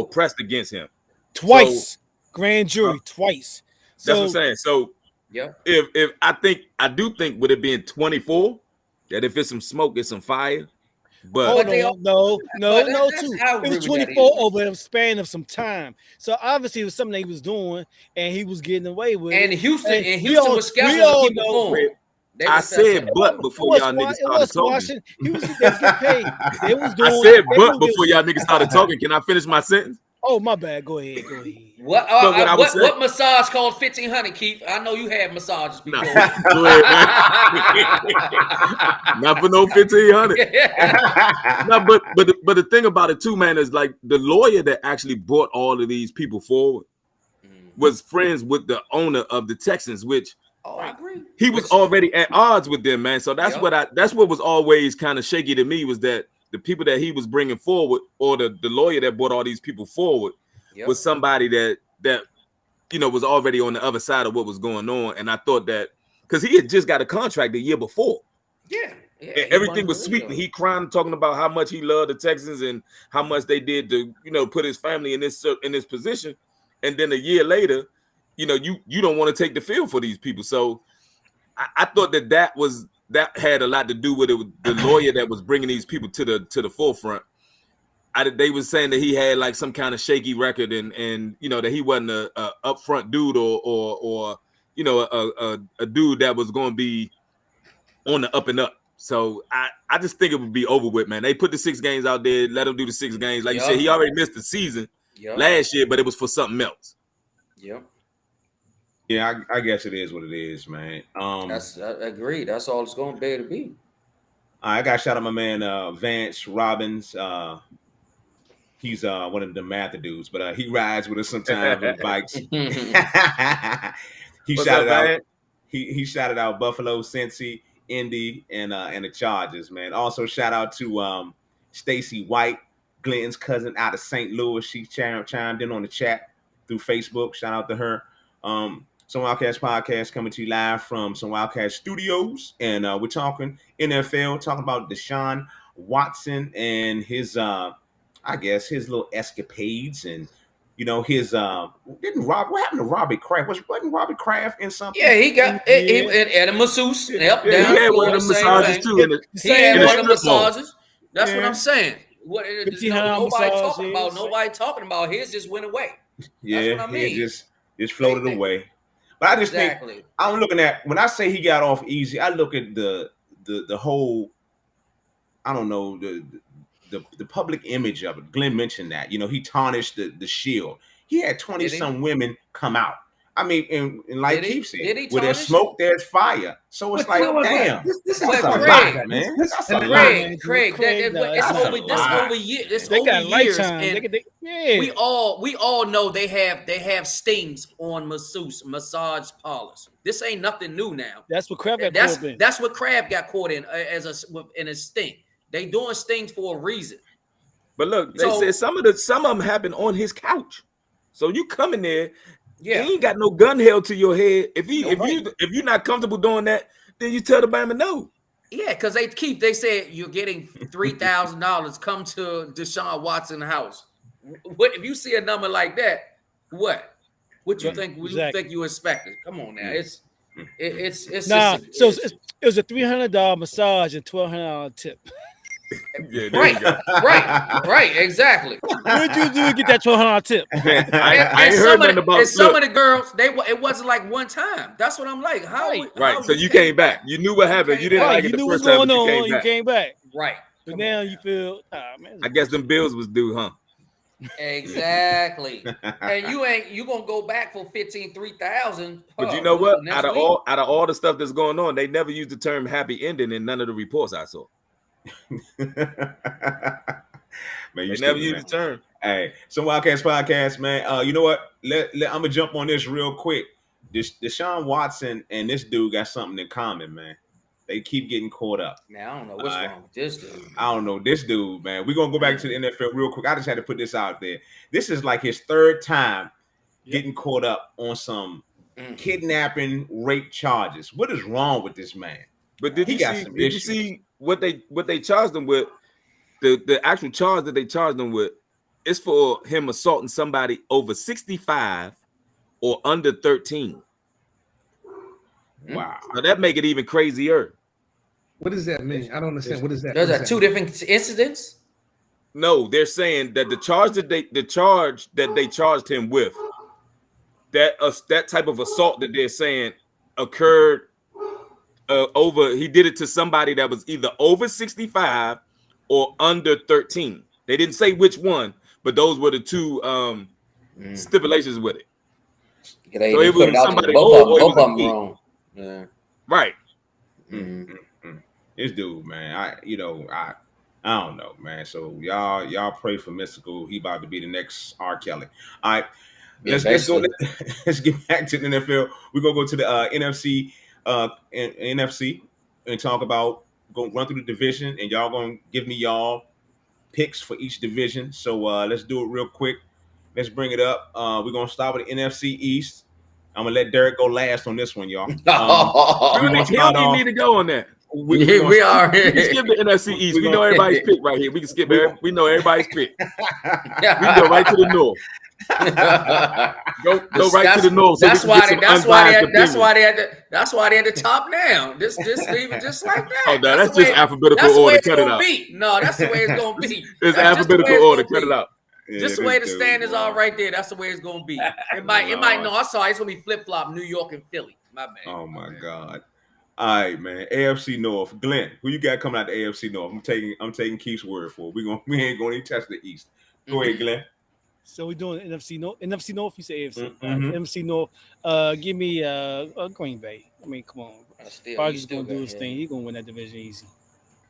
pressed against him. Twice, grand jury, twice. That's what I'm saying. So, if I do think with it being 24, that if it's some smoke, it's some fire. But no, too. It was 24 over a span of some time. So obviously it was something he was doing, and he was getting away with. And Houston was scheduling people. I said but before y'all niggas started talking. I said but before y'all niggas started talking. Can I finish my sentence? Oh, my bad. Go ahead. What massage called 1,500, Keith? I know you had massages before. Go ahead, man. Not for no 1,500. No, but the thing about it too, man, is like the lawyer that actually brought all of these people forward was friends with the owner of the Texans, which I agree. He was already at odds with them, man. So that's what was always kind of shaky to me was that the people that he was bringing forward, or the lawyer that brought all these people forward, was somebody that was already on the other side of what was going on. And I thought that because he had just got a contract the year before. Yeah. Everything was sweet, and he crying, talking about how much he loved the Texans and how much they did to put his family in this position. And then a year later, you don't want to take the field for these people. So I thought that had a lot to do with it. With the lawyer that was bringing these people to the forefront. They was saying that he had like some kind of shaky record, and that he wasn't a upfront dude or a dude that was going to be on the up and up. So I just think it would be over with, man. They put the 6 games out there, let him do the 6 games. Like you said, he already missed the season last year, but it was for something else. Yep. Yeah, I guess it is what it is, man. I agree. That's all it's going to be able to be. I got to shout out my man Vance Robbins. He's one of the math dudes, but he rides with us sometimes with bikes. He shouted out Buffalo, Cincy, Indy, and the Chargers, man. Also shout out to Stacy White, Glenn's cousin out of St. Louis. She chimed in on the chat through Facebook. Shout out to her. Some Wildcats podcast coming to you live from some Wildcats studios, and we're talking NFL, talking about Deshaun Watson and his, his little escapades, and his what happened to Robbie Kraft? Wasn't Robbie Kraft in something? Yeah, he got and a masseuse. Yep, he had one of the massages too. He had one of the massages. That's what I'm saying. Nobody talking about his just went away. Yeah, that's what I mean. It just floated away. But I just think I'm looking at, when I say he got off easy, I look at the whole, I don't know, the public image of it. Glenn mentioned that. He tarnished the shield. He had 20-some women come out. I mean, and like Keith said, did he where there's tarnish? smoke, there's fire. So it's like, damn, This that's is a Craig, lot, man. That's a lot. Craig, it's over years. It's They got over years, lifetime. and we all know they have stings on massage parlors. This ain't nothing new now. That's what Crab got caught in. That's what Crab got caught in in a sting. They doing stings for a reason. But look, they said some of them happen on his couch. So you come in there, you ain't got no gun held to your head. If you're not comfortable doing that, then you tell the Bama no. Yeah, because they said you're getting $3,000. Come to Deshaun Watson's house. What if you see a number like that? What you think? What you think you expected? Come on now, it's so it was a $300 massage and $1,200 tip. Yeah, right, exactly. What'd you do to get that $1,200 tip? I ain't heard nothing about. Some of the girls, it wasn't like one time. That's what I'm like. How so you came back. You knew what happened. You didn't like it the first time. You came back. Right. But now you feel, man. I guess them bills was due, huh? Exactly. And you gonna go back for $3,000. But you know what? Out of all the stuff that's going on, they never used the term happy ending in none of the reports I saw. Man, they never used the term. Hey, some Wildcats podcast, man. You know what? I'm gonna jump on this real quick. Deshaun Watson and this dude got something in common, man. They keep getting caught up. Now I don't know what's wrong with this dude. I don't know this dude, man. We're gonna go back to the NFL real quick. I just had to put this out there. This is like his third time getting caught up on some kidnapping, rape charges. What is wrong with this man? But did you see what they charged him with? The actual charge that they charged him with is for him assaulting somebody over 65 or under 13. Wow. Now that make it even crazier. What does that mean? I don't understand. What is that? Those are two different incidents? No, they're saying that the charge that they charged him with, that type of assault that they're saying occurred he did it to somebody that was either over 65 or under 13. They didn't say which one, but those were the two stipulations with it. So it was somebody both of them wrong. Yeah. Right. This dude, man. I don't know, man. So y'all pray for Mystical. He about to be the next R. Kelly. All right. Let's go. Let's get back to the NFL. We're gonna go to the NFC and talk about run through the division, and y'all gonna give me y'all picks for each division. So let's do it real quick. Let's bring it up. We're gonna start with the NFC East. I'm gonna let Derek go last on this one, y'all. He don't need to go on that. We are. We can skip the NFC East. We know everybody's pick right here. We can skip. We know everybody's pick. We go right to the north. Go right to the north. So that's why they at the top now. Just leave it just like that. Oh, no, that's just alphabetical order. Cut it out. No, that's the way it's gonna be. It's alphabetical order. Cut it out. Just the way the standings are right there. That's the way it's gonna be. It might. No, I'm sorry. It's gonna be flip flop. New York and Philly. My bad. Oh my God. All right, man. AFC North. Glenn, who you got coming out the AFC North? I'm taking Keith's word for it. We ain't going to test the East. Go ahead, Glenn. So we're doing NFC North. NFC North, you say AFC. Mm-hmm. NFC North. Give me Green Bay. I mean, come on. Rodgers gonna do his thing. He's gonna win that division easy.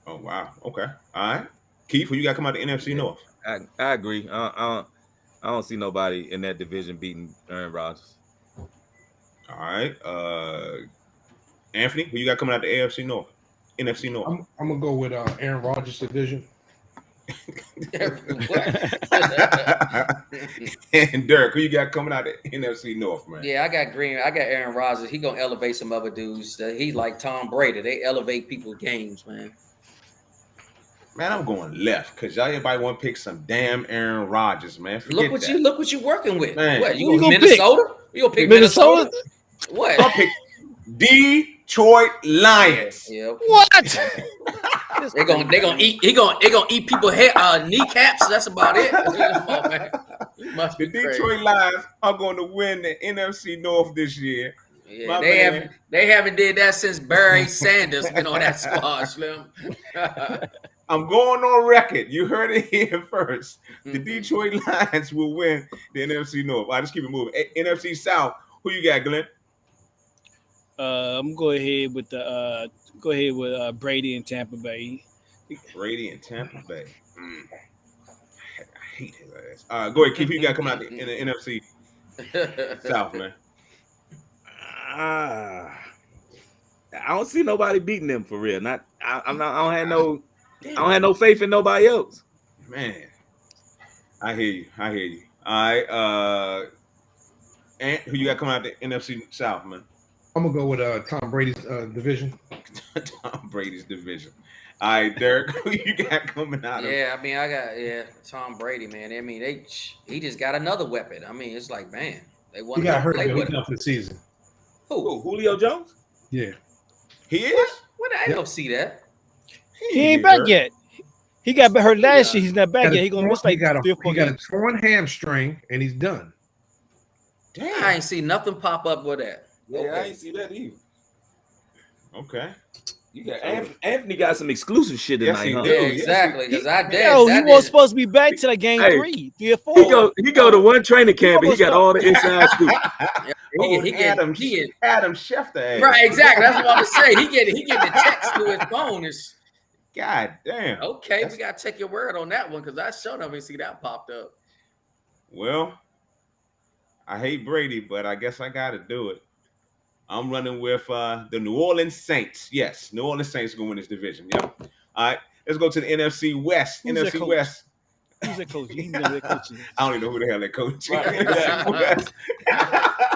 Oh wow. Okay. All right. Keith, who you got coming out the NFC North? I agree. I don't see nobody in that division beating Aaron Rodgers. All right. Anthony, who you got coming out the AFC North? NFC North. I'm gonna go with Aaron Rodgers' division. And Derek, who you got coming out the NFC North, man? Yeah, I got Aaron Rodgers. He gonna elevate some other dudes. He like Tom Brady. They elevate people's games, man. Man, I'm going left because y'all everybody want to pick some damn Aaron Rodgers, man. Look what you're working with. Man. What you gonna Minnesota? You gonna pick Minnesota? What? I'll pick Detroit Lions. Yeah. What? They're gonna eat people's kneecaps. That's about it. Oh, man. The Detroit Lions are going to win the NFC North this year. Yeah, they haven't did that since Barry Sanders been on that squad, Slim. I'm going on record. You heard it here first. The Detroit Lions will win the NFC North. I just keep it moving. NFC South. Who you got, Glenn? I'm going ahead with Brady in Tampa Bay. Brady in Tampa Bay. I hate his ass. Go ahead, Keith. Who you got coming out in the NFC South, man? I don't see nobody beating them for real. I don't have no faith in nobody else. Man, I hear you. All right, Ant, who you got coming out the NFC South, man? I'm gonna go with Tom Brady's division. Tom Brady's division. All right, Derek, who you got coming out? Yeah, I mean, I got Tom Brady, man. I mean, he just got another weapon. I mean, it's like, man, they want to play with him for the season. Who? Julio Jones? Yeah, he is. What? I don't see that. He ain't back yet. He got hurt last year. He's not back yet. He gonna miss like 3 or 4 He got a games. torn hamstring, and he's done. Damn. I ain't see nothing pop up with that. Yeah, I ain't see that either. Okay. You got Anthony got some exclusive shit tonight, he huh? do. Yeah, exactly. Because I did. Yo, he was supposed to be back to like game 3 or 4. He go to one training camp and he got all the inside scoop. Adam Schefter. Right, exactly. That's what I'm saying. He get the text to his phone. God damn. Okay, we gotta take your word on that one because I showed up and see that popped up. Well, I hate Brady, but I guess I got to do it. I'm running with the New Orleans Saints. Yes, New Orleans Saints are going to win this division. Yep. All right, let's go to the NFC West. Who's NFC West. Who's that coach? You know that coach. I don't even know who the hell that coach is.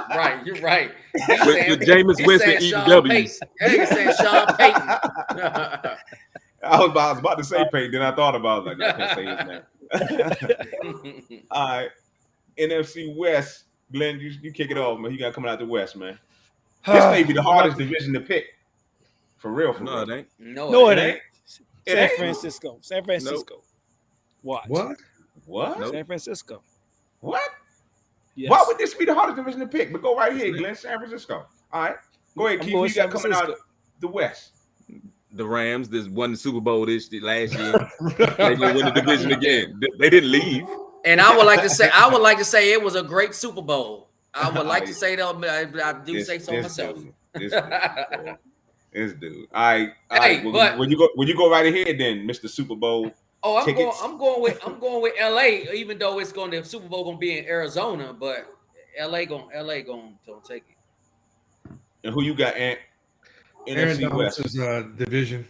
Right, you're right. With Jameis Winston eating W's. Yeah, he's saying Sean Payton. I was about to say Payton, then I thought about it. Like, no, I can't say his name. All right, NFC West. Glenn, you kick it off, man. You got coming out the West, man. This may be the hardest division to pick. For real. No, it ain't. No, it ain't. San Francisco. Nope. Watch. What? Nope. San Francisco. What? Yes. Why would this be the hardest division to pick? But go right here, Glenn. San Francisco. All right. Go ahead, Keith. Who you got coming out the West? The Rams just won the Super Bowl last year. They gonna win the division again. They didn't leave. And I would like to say it was a great Super Bowl. I would like to say that I do say so myself. This dude. All right. Hey, but when you go right ahead, then, Mr. Super Bowl. Oh, I'm tickets. going with LA, even though the Super Bowl gonna be in Arizona, but LA gonna take it. And who you got, Ant? Aaron NFC Donald's West. Division.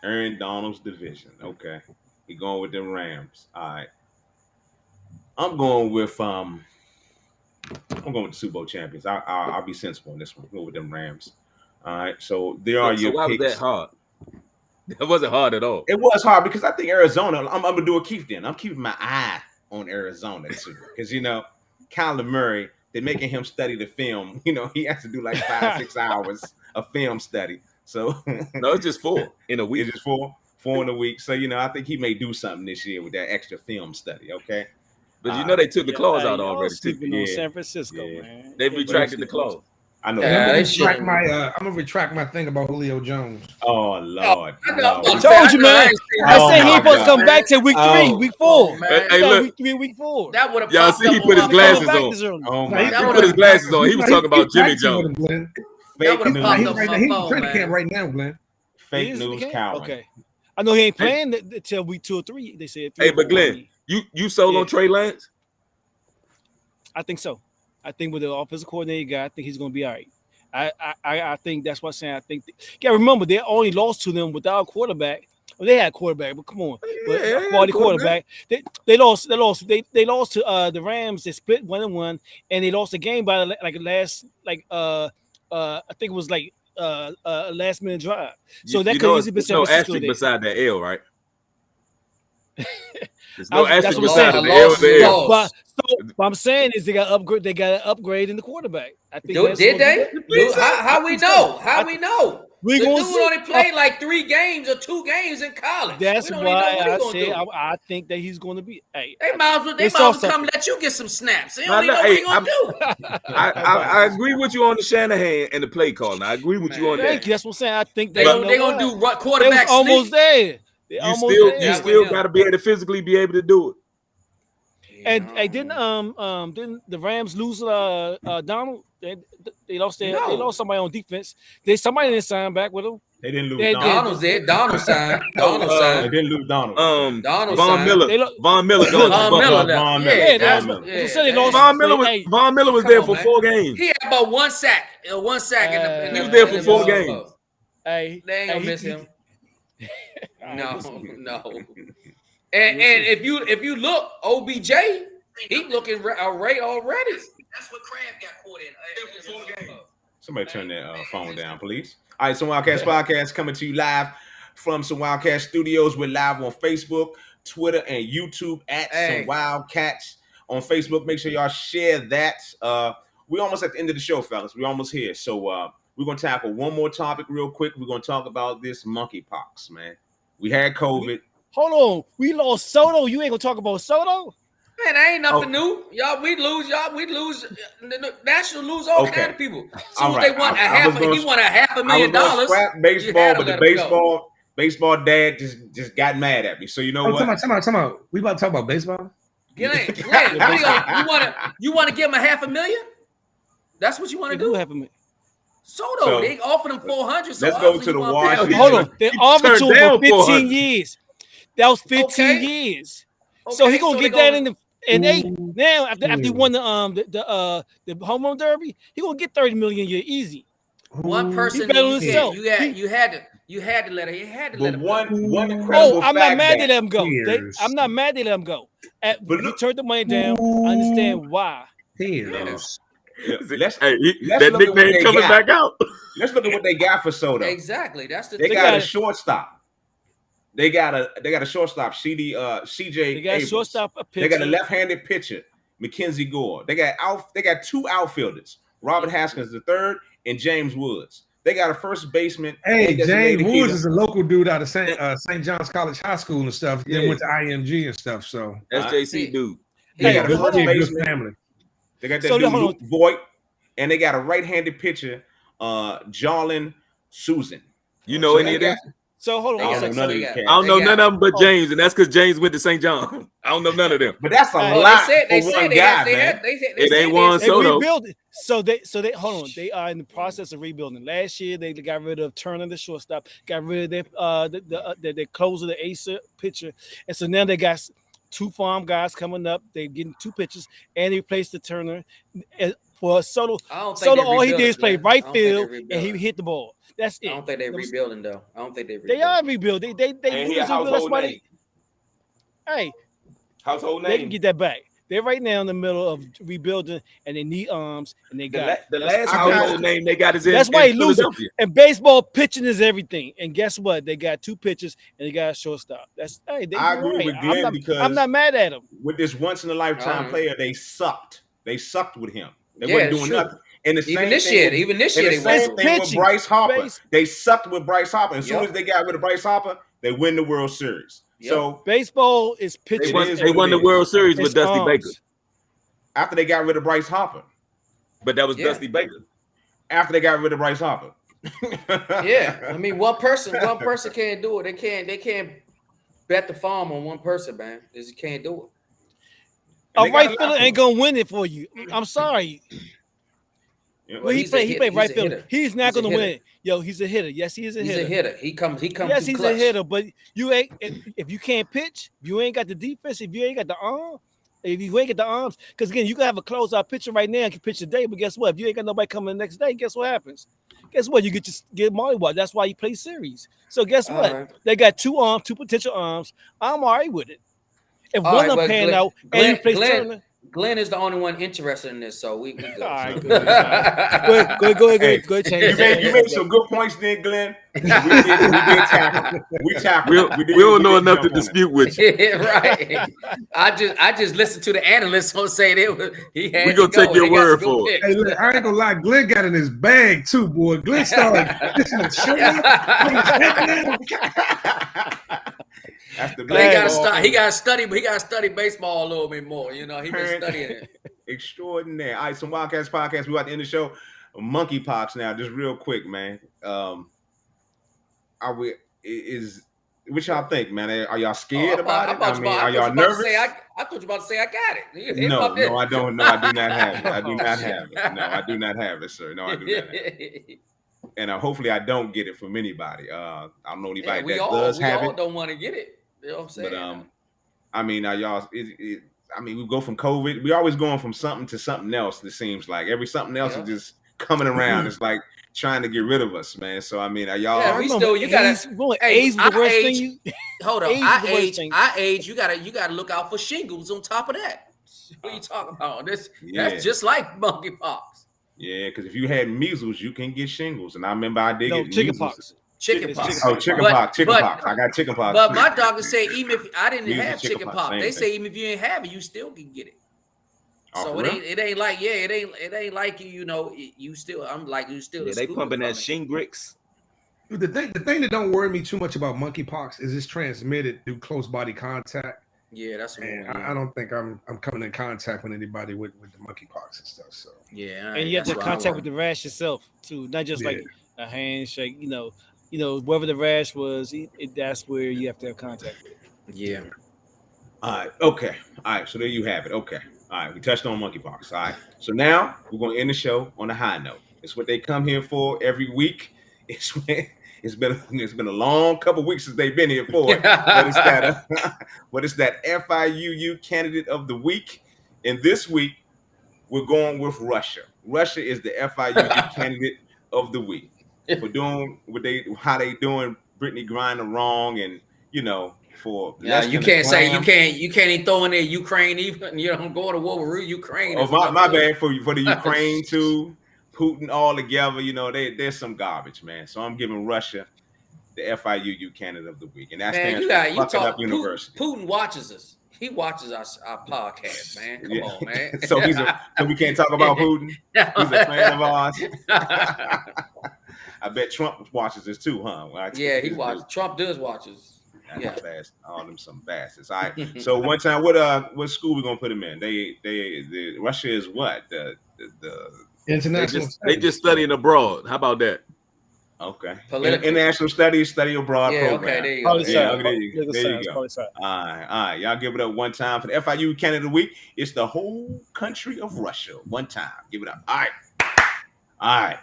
Aaron Donald's division. Okay. He going with them Rams. All right. I'm going with the Super Bowl champions. I'll be sensible in this one. Go with them Rams. All right. So there are your why picks. was that hard? That wasn't hard at all. It was hard because I think Arizona. I'm gonna do a Keith then. I'm keeping my eye on Arizona too, because Kyler Murray. They're making him study the film. He has to do like 5-6 hours of film study. So no, it's just 4 in a week. It's just 4 in a week. So I think he may do something this year with that extra film study. Okay. But they took the clause out already. On San Francisco, man. They retracted the clause. I know. I'm gonna retract my thing about Julio Jones. Oh Lord! I told you, man. I said he ain't supposed to come back till week 3, week 4. Hey, look. Week 3, week 4. That would have. Y'all see, he put his glasses on. Oh my! He put his glasses on. He was talking about Jimmy Jones. Fake news. He's in training camp right now, Glenn. Fake news, Calvin. Okay. I know he ain't playing until week 2 or 3. They said. Hey, but Glenn, you sold on Trey Lance? I think so. I think with the offensive coordinator guy, I think he's going to be all right. I think that's what I'm saying. I think. Remember, they only lost to them without a quarterback. Well, they had a quarterback, but come on, quality quarterback. They lost. They lost to the Rams. They split 1-1, and they lost the game by I think it was like a last minute drive. So that could easily be no asterisk beside that L, right? There's no that's asterisk what I'm beside the L. But what I'm saying is they got upgrade. They got an upgrade in the quarterback. I think. Did they? How we know? How we know? We the gonna dude see. only played like 3 games or 2 games in college. That's why I said I think that he's going to be. Hey, they might as well come let you get some snaps. They don't even know what he's gonna do. I agree with you on the Shanahan and the play call. I agree with you on that. Thank you. That's what I'm saying. I think they're gonna do quarterback. Almost there. You still got to be able to physically be able to do it. And didn't the Rams lose Donald? They lost they lost somebody on defense. Somebody didn't sign back with him. They didn't lose Donald's there. Donald signed. Donald signed. They didn't lose Donald. Donald Von signed. Miller. Von Miller going to Buffalo. Von Miller. Von Miller was there for 4 games. He had about 1 sack. 1 sack. He was there for 4 games. They ain't gonna miss him. No. And if you look, OBJ, he looking right already. That's what Crab got caught in. Somebody turn that phone down, please. All right, Some Wildcats Podcast coming to you live from Some Wildcats Studios. We're live on Facebook, Twitter, and YouTube at Some Wildcats on Facebook. Make sure y'all share that. We're almost at the end of the show, fellas. We're almost here. So we're going to tackle one more topic real quick. We're going to talk about this monkeypox, man. We had COVID. Hold on. We lost Soto. You ain't going to talk about Soto? Man, that ain't nothing new. We lose. The National lose all kind of people. So they want he won $500,000. Scrap baseball, but the baseball dad just got mad at me. So you know what? Time out. We about to talk about baseball? Glenn, you want to give him $500,000? That's what you want to do? $500,000. Soto, they offered him 400. So let's go to the Washington. Hold on. They offered to him for 15 years. That was 15 years. Okay, so he gonna get that in 8 now after he won the home run derby. He gonna get $30 million a year easy. One person you had to let him. I'm not mad to let him go. I'm not mad to let him go. He turned the money down. I understand why. Let's that nickname coming back out. Let's look at what they got for Soto. Exactly. That's they got a shortstop. They got a shortstop, CJ. They got a shortstop, a pitcher. They got a left-handed pitcher, Mackenzie Gore. They got 2 outfielders, Robert Haskins III and James Woods. They got a first baseman. Hey, James Woods is a local dude out of St. John's College High School and stuff. Then went to IMG and stuff. So SJC dude. They got a first baseman. Family. They got that dude Luke Voigt, and they got a right-handed pitcher, Jarlin Susan. You know any of that? So hold on. I don't know none of them but James, and that's because James went to St. John. I don't know none of them. But that's a lot for one guy, man. It ain't one Soto. Rebuilding. So they hold on. They are in the process of rebuilding. Last year they got rid of Turner, the shortstop, got rid of their closer, the ace pitcher, and so now they got 2 farm guys coming up. They're getting 2 pitchers, and they replaced the Turner. For Soto, all he did is play right field, and he hit the ball. That's it. I don't think they're rebuilding, though. They are rebuilding. They household name. Hey, household name. They can get that back. They're right now in the middle of rebuilding, and they need arms, and they got the last household name they got is in. That's why he loses. And baseball pitching is everything. And guess what? They got 2 pitchers, and they got a shortstop. I agree with Glenn because I'm not mad at him. With this once in a lifetime player, they sucked. They sucked with him. They weren't doing nothing. And the even this year, the same thing with Bryce Harper. They sucked with Bryce Harper. As soon as they got rid of Bryce Harper, they win the World Series. So baseball is pitching. They won the World Series with Dusty Baker. After they got rid of Bryce Harper. But that was Dusty Baker. After they got rid of Bryce Harper. I mean, one person can't do it. They can't bet the farm on one person, man. You can't do it. A right fielder ain't gonna win it for you. I'm sorry. Well, he played right fielder. He's not gonna win it. Yo, he's a hitter. Yes, he is a hitter. He's a hitter. He comes. Yes, he's a hitter. But you ain't. If you can't pitch, if you ain't got the defense, if you ain't got the arm, if you ain't got the arms, because again, you can have a closeout pitcher right now and can pitch today. But guess what? If you ain't got nobody coming the next day, guess what happens? Guess what? You get mollywop. That's why you play series. So guess what? Right. They got 2 arms, 2 potential arms. I'm all right with it. If one of them pan out and you play Turner. Glenn is the only one interested in this, so we go. All right, go ahead. You made some good points there, Glenn. We did tackle. We don't know enough to dispute with you. Yeah, right. I just listened to the analysts on say that he had. We gonna take your word for it. Hey, look, I ain't gonna lie. Glenn got in his bag too, boy. Glenn started. Glenn got to start. He got to study. He got to study baseball a little bit more. You know, he been studying it. Extraordinary. All right, Some Wildcats Podcast. We about to end the show. Monkeypox now, just real quick, man. What y'all think, man? Are y'all scared Oh, about it? I mean, are I y'all nervous? I thought you were about to say I got it. No, I don't. No, I do not have it. I do not have it. No, I do not have it, sir. No, I do not have it. And hopefully I don't get it from anybody. I don't know anybody that does have it. We all don't want to get it. You know what I'm saying? But I mean, y'all. I mean, we go from COVID. We always going from something to something else. It seems like something else is just coming around. It's like trying to get rid of us, man. So I mean, are y'all? Yeah, we still. You gotta. Age the worst thing. Hold on. I age. You gotta look out for shingles on top of that. What are you talking about? That's just like monkeypox. Yeah, because if you had measles, you can get shingles, and I remember I did get chickenpox. Chickenpox. Oh, chickenpox. Chickenpox. I got chickenpox. But my doctor said even if I didn't have chickenpox, they say even if you didn't have it, you still can get it. So it ain't like it ain't like you know you still. I'm like you still. Yeah, they pumping that Shingrix. The thing that don't worry me too much about monkeypox is it's transmitted through close body contact. Yeah, that's what I don't think I'm coming in contact with anybody with the monkeypox and stuff. So yeah, and you have to contact with the rash yourself too, not just like a handshake. You know, wherever the rash was, that's where you have to have contact with. Yeah. All right. Okay. All right. So there you have it. Okay. All right. We touched on monkeypox. All right. So now we're going to end the show on a high note. It's what they come here for every week. It's been a long couple weeks since they've been here for it. But it's that FIUU candidate of the week. And this week we're going with Russia. Russia is the FIUU candidate of the week for doing how they doing Brittany Griner wrong, and for you can't even throw in there Ukraine even go to war with Ukraine. Oh, my bad for the Ukraine too. Putin all together, there's some garbage, man. So I'm giving Russia the FIUU candidate of the week, and that stands for Fucking Up University. Putin watches us. He watches our podcast, man. Come on, man. So we can't talk about Putin. He's a fan of ours. I bet Trump watches this too, huh? Yeah, he watches. Trump does watch us. Yeah, all them some bastards. All right. So one time, what school we gonna put him in? They Russia is what the international. They just studying abroad. How about that? Okay. International studies, study abroad program. Okay, there you go. There you go. All right. Y'all give it up one time for the FIU candidate of the week. It's the whole country of Russia. One time. Give it up. All right.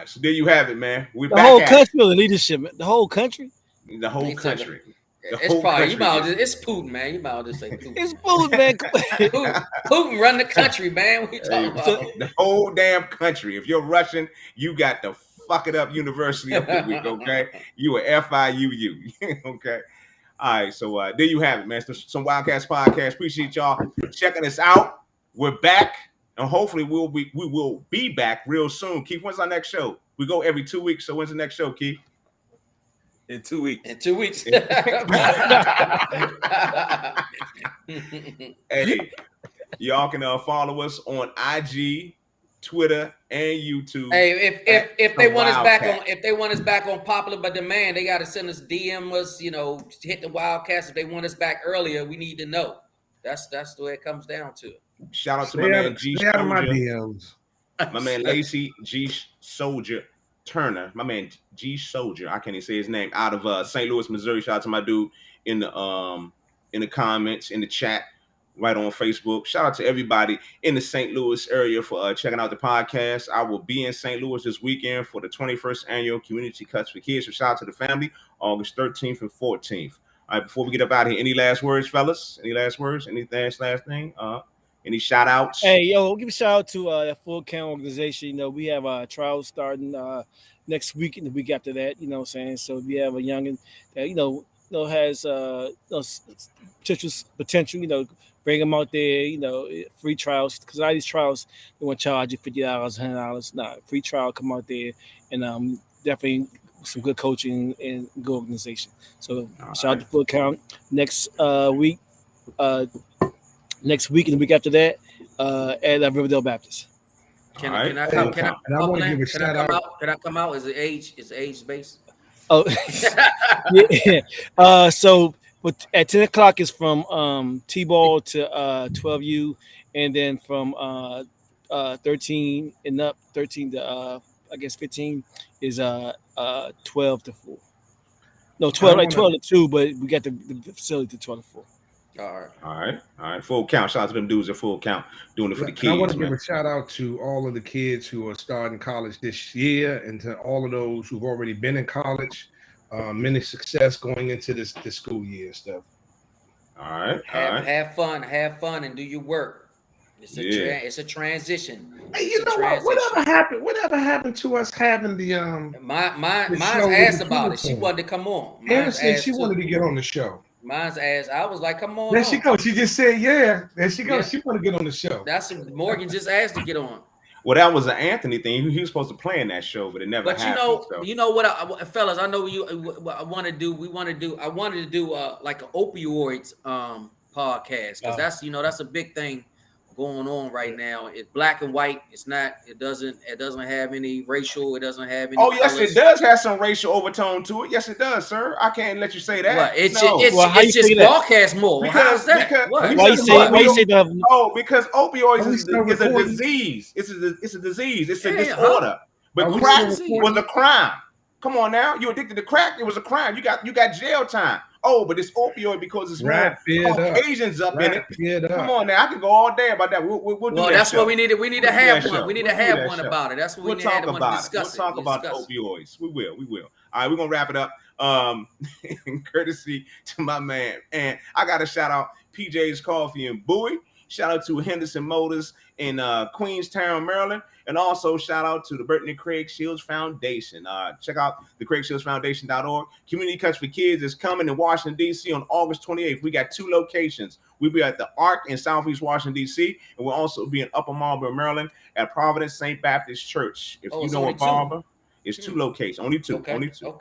So there you have it, man. We're back. Whole country or the leadership? The whole country? The whole country. It's probably it's Putin, man. You might just say Putin. It's Putin, man. Putin run the country, man. What you talking about? The whole damn country. If you're Russian, you got the Fucking Up University of the week, okay? You are FIUU, okay? All right, so there you have it, man. Some Wildcats podcast. Appreciate y'all checking us out. We're back, and hopefully we will be back real soon. Keith, when's our next show? We go every 2 weeks, so when's the next show, Keith? In 2 weeks. In 2 weeks. Hey, y'all can follow us on IG, Twitter, and YouTube. Hey, if they want us back on Popular by Demand, they got to send us, DM us, hit the Wildcats. If they want us back earlier, we need to know. That's the way it comes down to. Shout out to my man G Soldier. My DMs. My man Lacey G Soldier Turner. My man G Soldier. I can't even say his name. Out of St. Louis, Missouri. Shout out to my dude in the comments, in the chat, right on Facebook. Shout out to everybody in the St. Louis area for checking out the podcast. I will be in St. Louis this weekend for the 21st annual Community Cuts for Kids. So shout out to the family, August 13th and 14th. All right, before we get up out of here, any last words, fellas? Any last words? Any last thing? Any shout outs? Hey, give a shout out to the Full Count organization. We have trials starting next week and the week after that, what I'm saying? So we have a youngin that, has potential, bring them out there, free trials. Because a lot of these trials, they want to charge you $50, $100. Nah, free trial, come out there and definitely some good coaching and good organization. So shout out to Full Count next week. Next week and the week after that at Riverdale Baptist. Can I come out? Is it age based? Oh, yeah. So at 10 o'clock is from T-ball to 12U, and then from 13 and up, 13 to 15 is 12 to 4. No, 12 to 2, but we got the facility to 12 to 4. All right. Full count. Shout out to them dudes at Full Count doing it for the kids. I want to give a shout out to all of the kids who are starting college this year, and to all of those who've already been in college. Many success going into this school year and stuff. All right. Have fun, and do your work. It's a transition. Hey, you know what? Whatever happened to us having the Mine's asked about it. She wanted to come on. Anna said she wanted to get on the show. Mine's asked. I was like, come on. There she goes. She just said, yeah. There she goes. She want to get on the show. That's Morgan just asked to get on. Well, that was an Anthony thing. He was supposed to play in that show, but it never happened. But you know what, fellas? I know what I want to do. I wanted to do like an opioids podcast, because that's a big thing going on right now. It's black and white. It's not. It doesn't have any racial. It doesn't have any. Oh yes, it does have some racial overtone to it. Yes, it does, sir. I can't let you say that. Well, it's just broadcast more. How's that? Why you say that? Oh, because opioids is a disease. It's a disease. It's a disorder. But crack was a crime. Come on now, you addicted to crack. It was a crime. You got jail time. Oh, but it's opioid because it's more Asians up in it. Come on now, I can go all day about that. We'll do that. That's show. what we need. We need to have one. We need to have one about it. That's what we need to have one to discuss. We'll talk about opioids. We will. All right, we're gonna wrap it up. Courtesy to my man, and I got to shout out PJ's Coffee and Bowie. Shout out to Henderson Motors in Queenstown, Maryland. And also shout out to the Burton and Craig Shields Foundation. Check out the CraigShieldsFoundation.org. Community Cuts for Kids is coming in Washington, D.C. on August 28th. We got 2 locations. We'll be at the Ark in Southeast Washington, D.C. And we'll also be in Upper Marlboro, Maryland at Providence St. Baptist Church. If you know a barber, it's 2 locations. Only 2.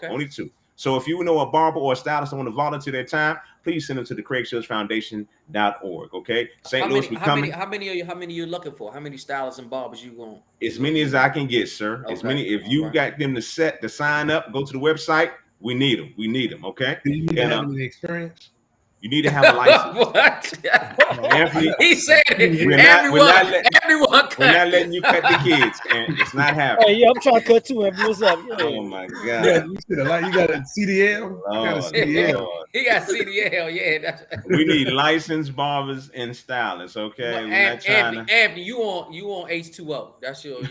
Only 2. So if you know a barber or a stylist that want to volunteer their time, please send them to the CraigShieldsFoundation.org. Okay, St. Louis, we coming. How many are you looking for? How many stylists and barbers you want? As many as I can get, sir. As many. If you got them to sign up, go to the website. We need them. Okay. Do you need to have any experience? You need to have a license. What? Anthony, he said it. Everyone cut. We're not letting you cut the kids, and it's not happening. Hey, yeah, I'm trying to cut too. What's up? Yeah. Oh my God. Yeah, you got a CDL. He got CDL. Yeah. We need licensed barbers and stylists. Okay. Well, Anthony, you on H2O? That's you on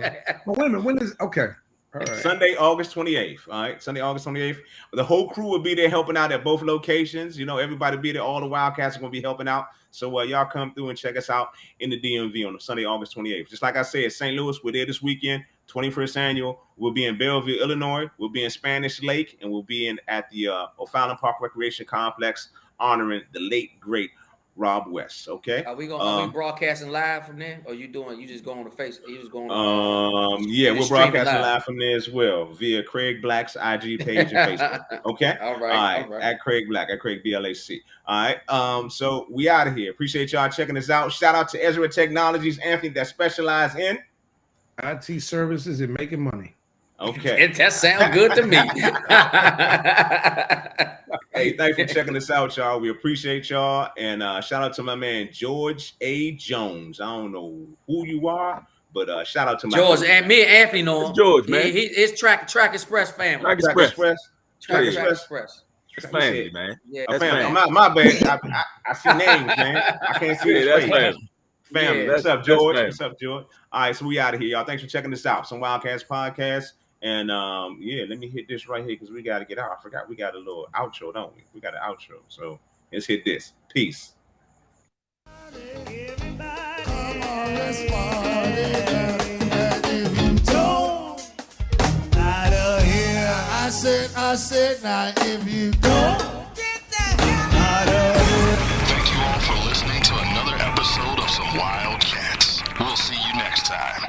that. Well, wait a minute. When is okay? All right. Sunday, August 28th. All right, Sunday, August 28th. The whole crew will be there helping out at both locations. You know, everybody be there. All the Wildcats are going to be helping out. So y'all come through and check us out in the DMV on Sunday, August 28th. Just like I said, St. Louis, we're there this weekend, 21st annual. We'll be in Belleville, Illinois. We'll be in Spanish Lake, and we'll be at the O'Fallon Park Recreation Complex honoring the late, great Rob West. Okay. Are we broadcasting live from there, or you just going to Facebook? You just going? Yeah, we're broadcasting live from there as well via Craig Black's IG page and Facebook. Okay. All right. At Craig Black, at Craig BLAC. All right. So we out of here. Appreciate y'all checking us out. Shout out to Ezra Technologies, Anthony, that specialize in IT services and making money. Okay. That sounds good to me. Hey, thanks for checking us out, y'all. We appreciate y'all. And shout out to my man, George A. Jones. I don't know who you are, but shout out to my George. And me and Anthony know him. George, man. It's Track Express family. Track Express. Family, man. Yeah, family. My bad. I see names, man. I can't see his face. Family. Yeah, What's up, George? What's up, George? All right, so we out of here, y'all. Thanks for checking us out. Some Wildcats podcast. And yeah, let me hit this right here because we got to get out. I forgot we got a little outro, don't we? We got an outro. So let's hit this. Peace. I said, now if you don't get that out of here. Thank you all for listening to another episode of Some Wild Cats. We'll see you next time.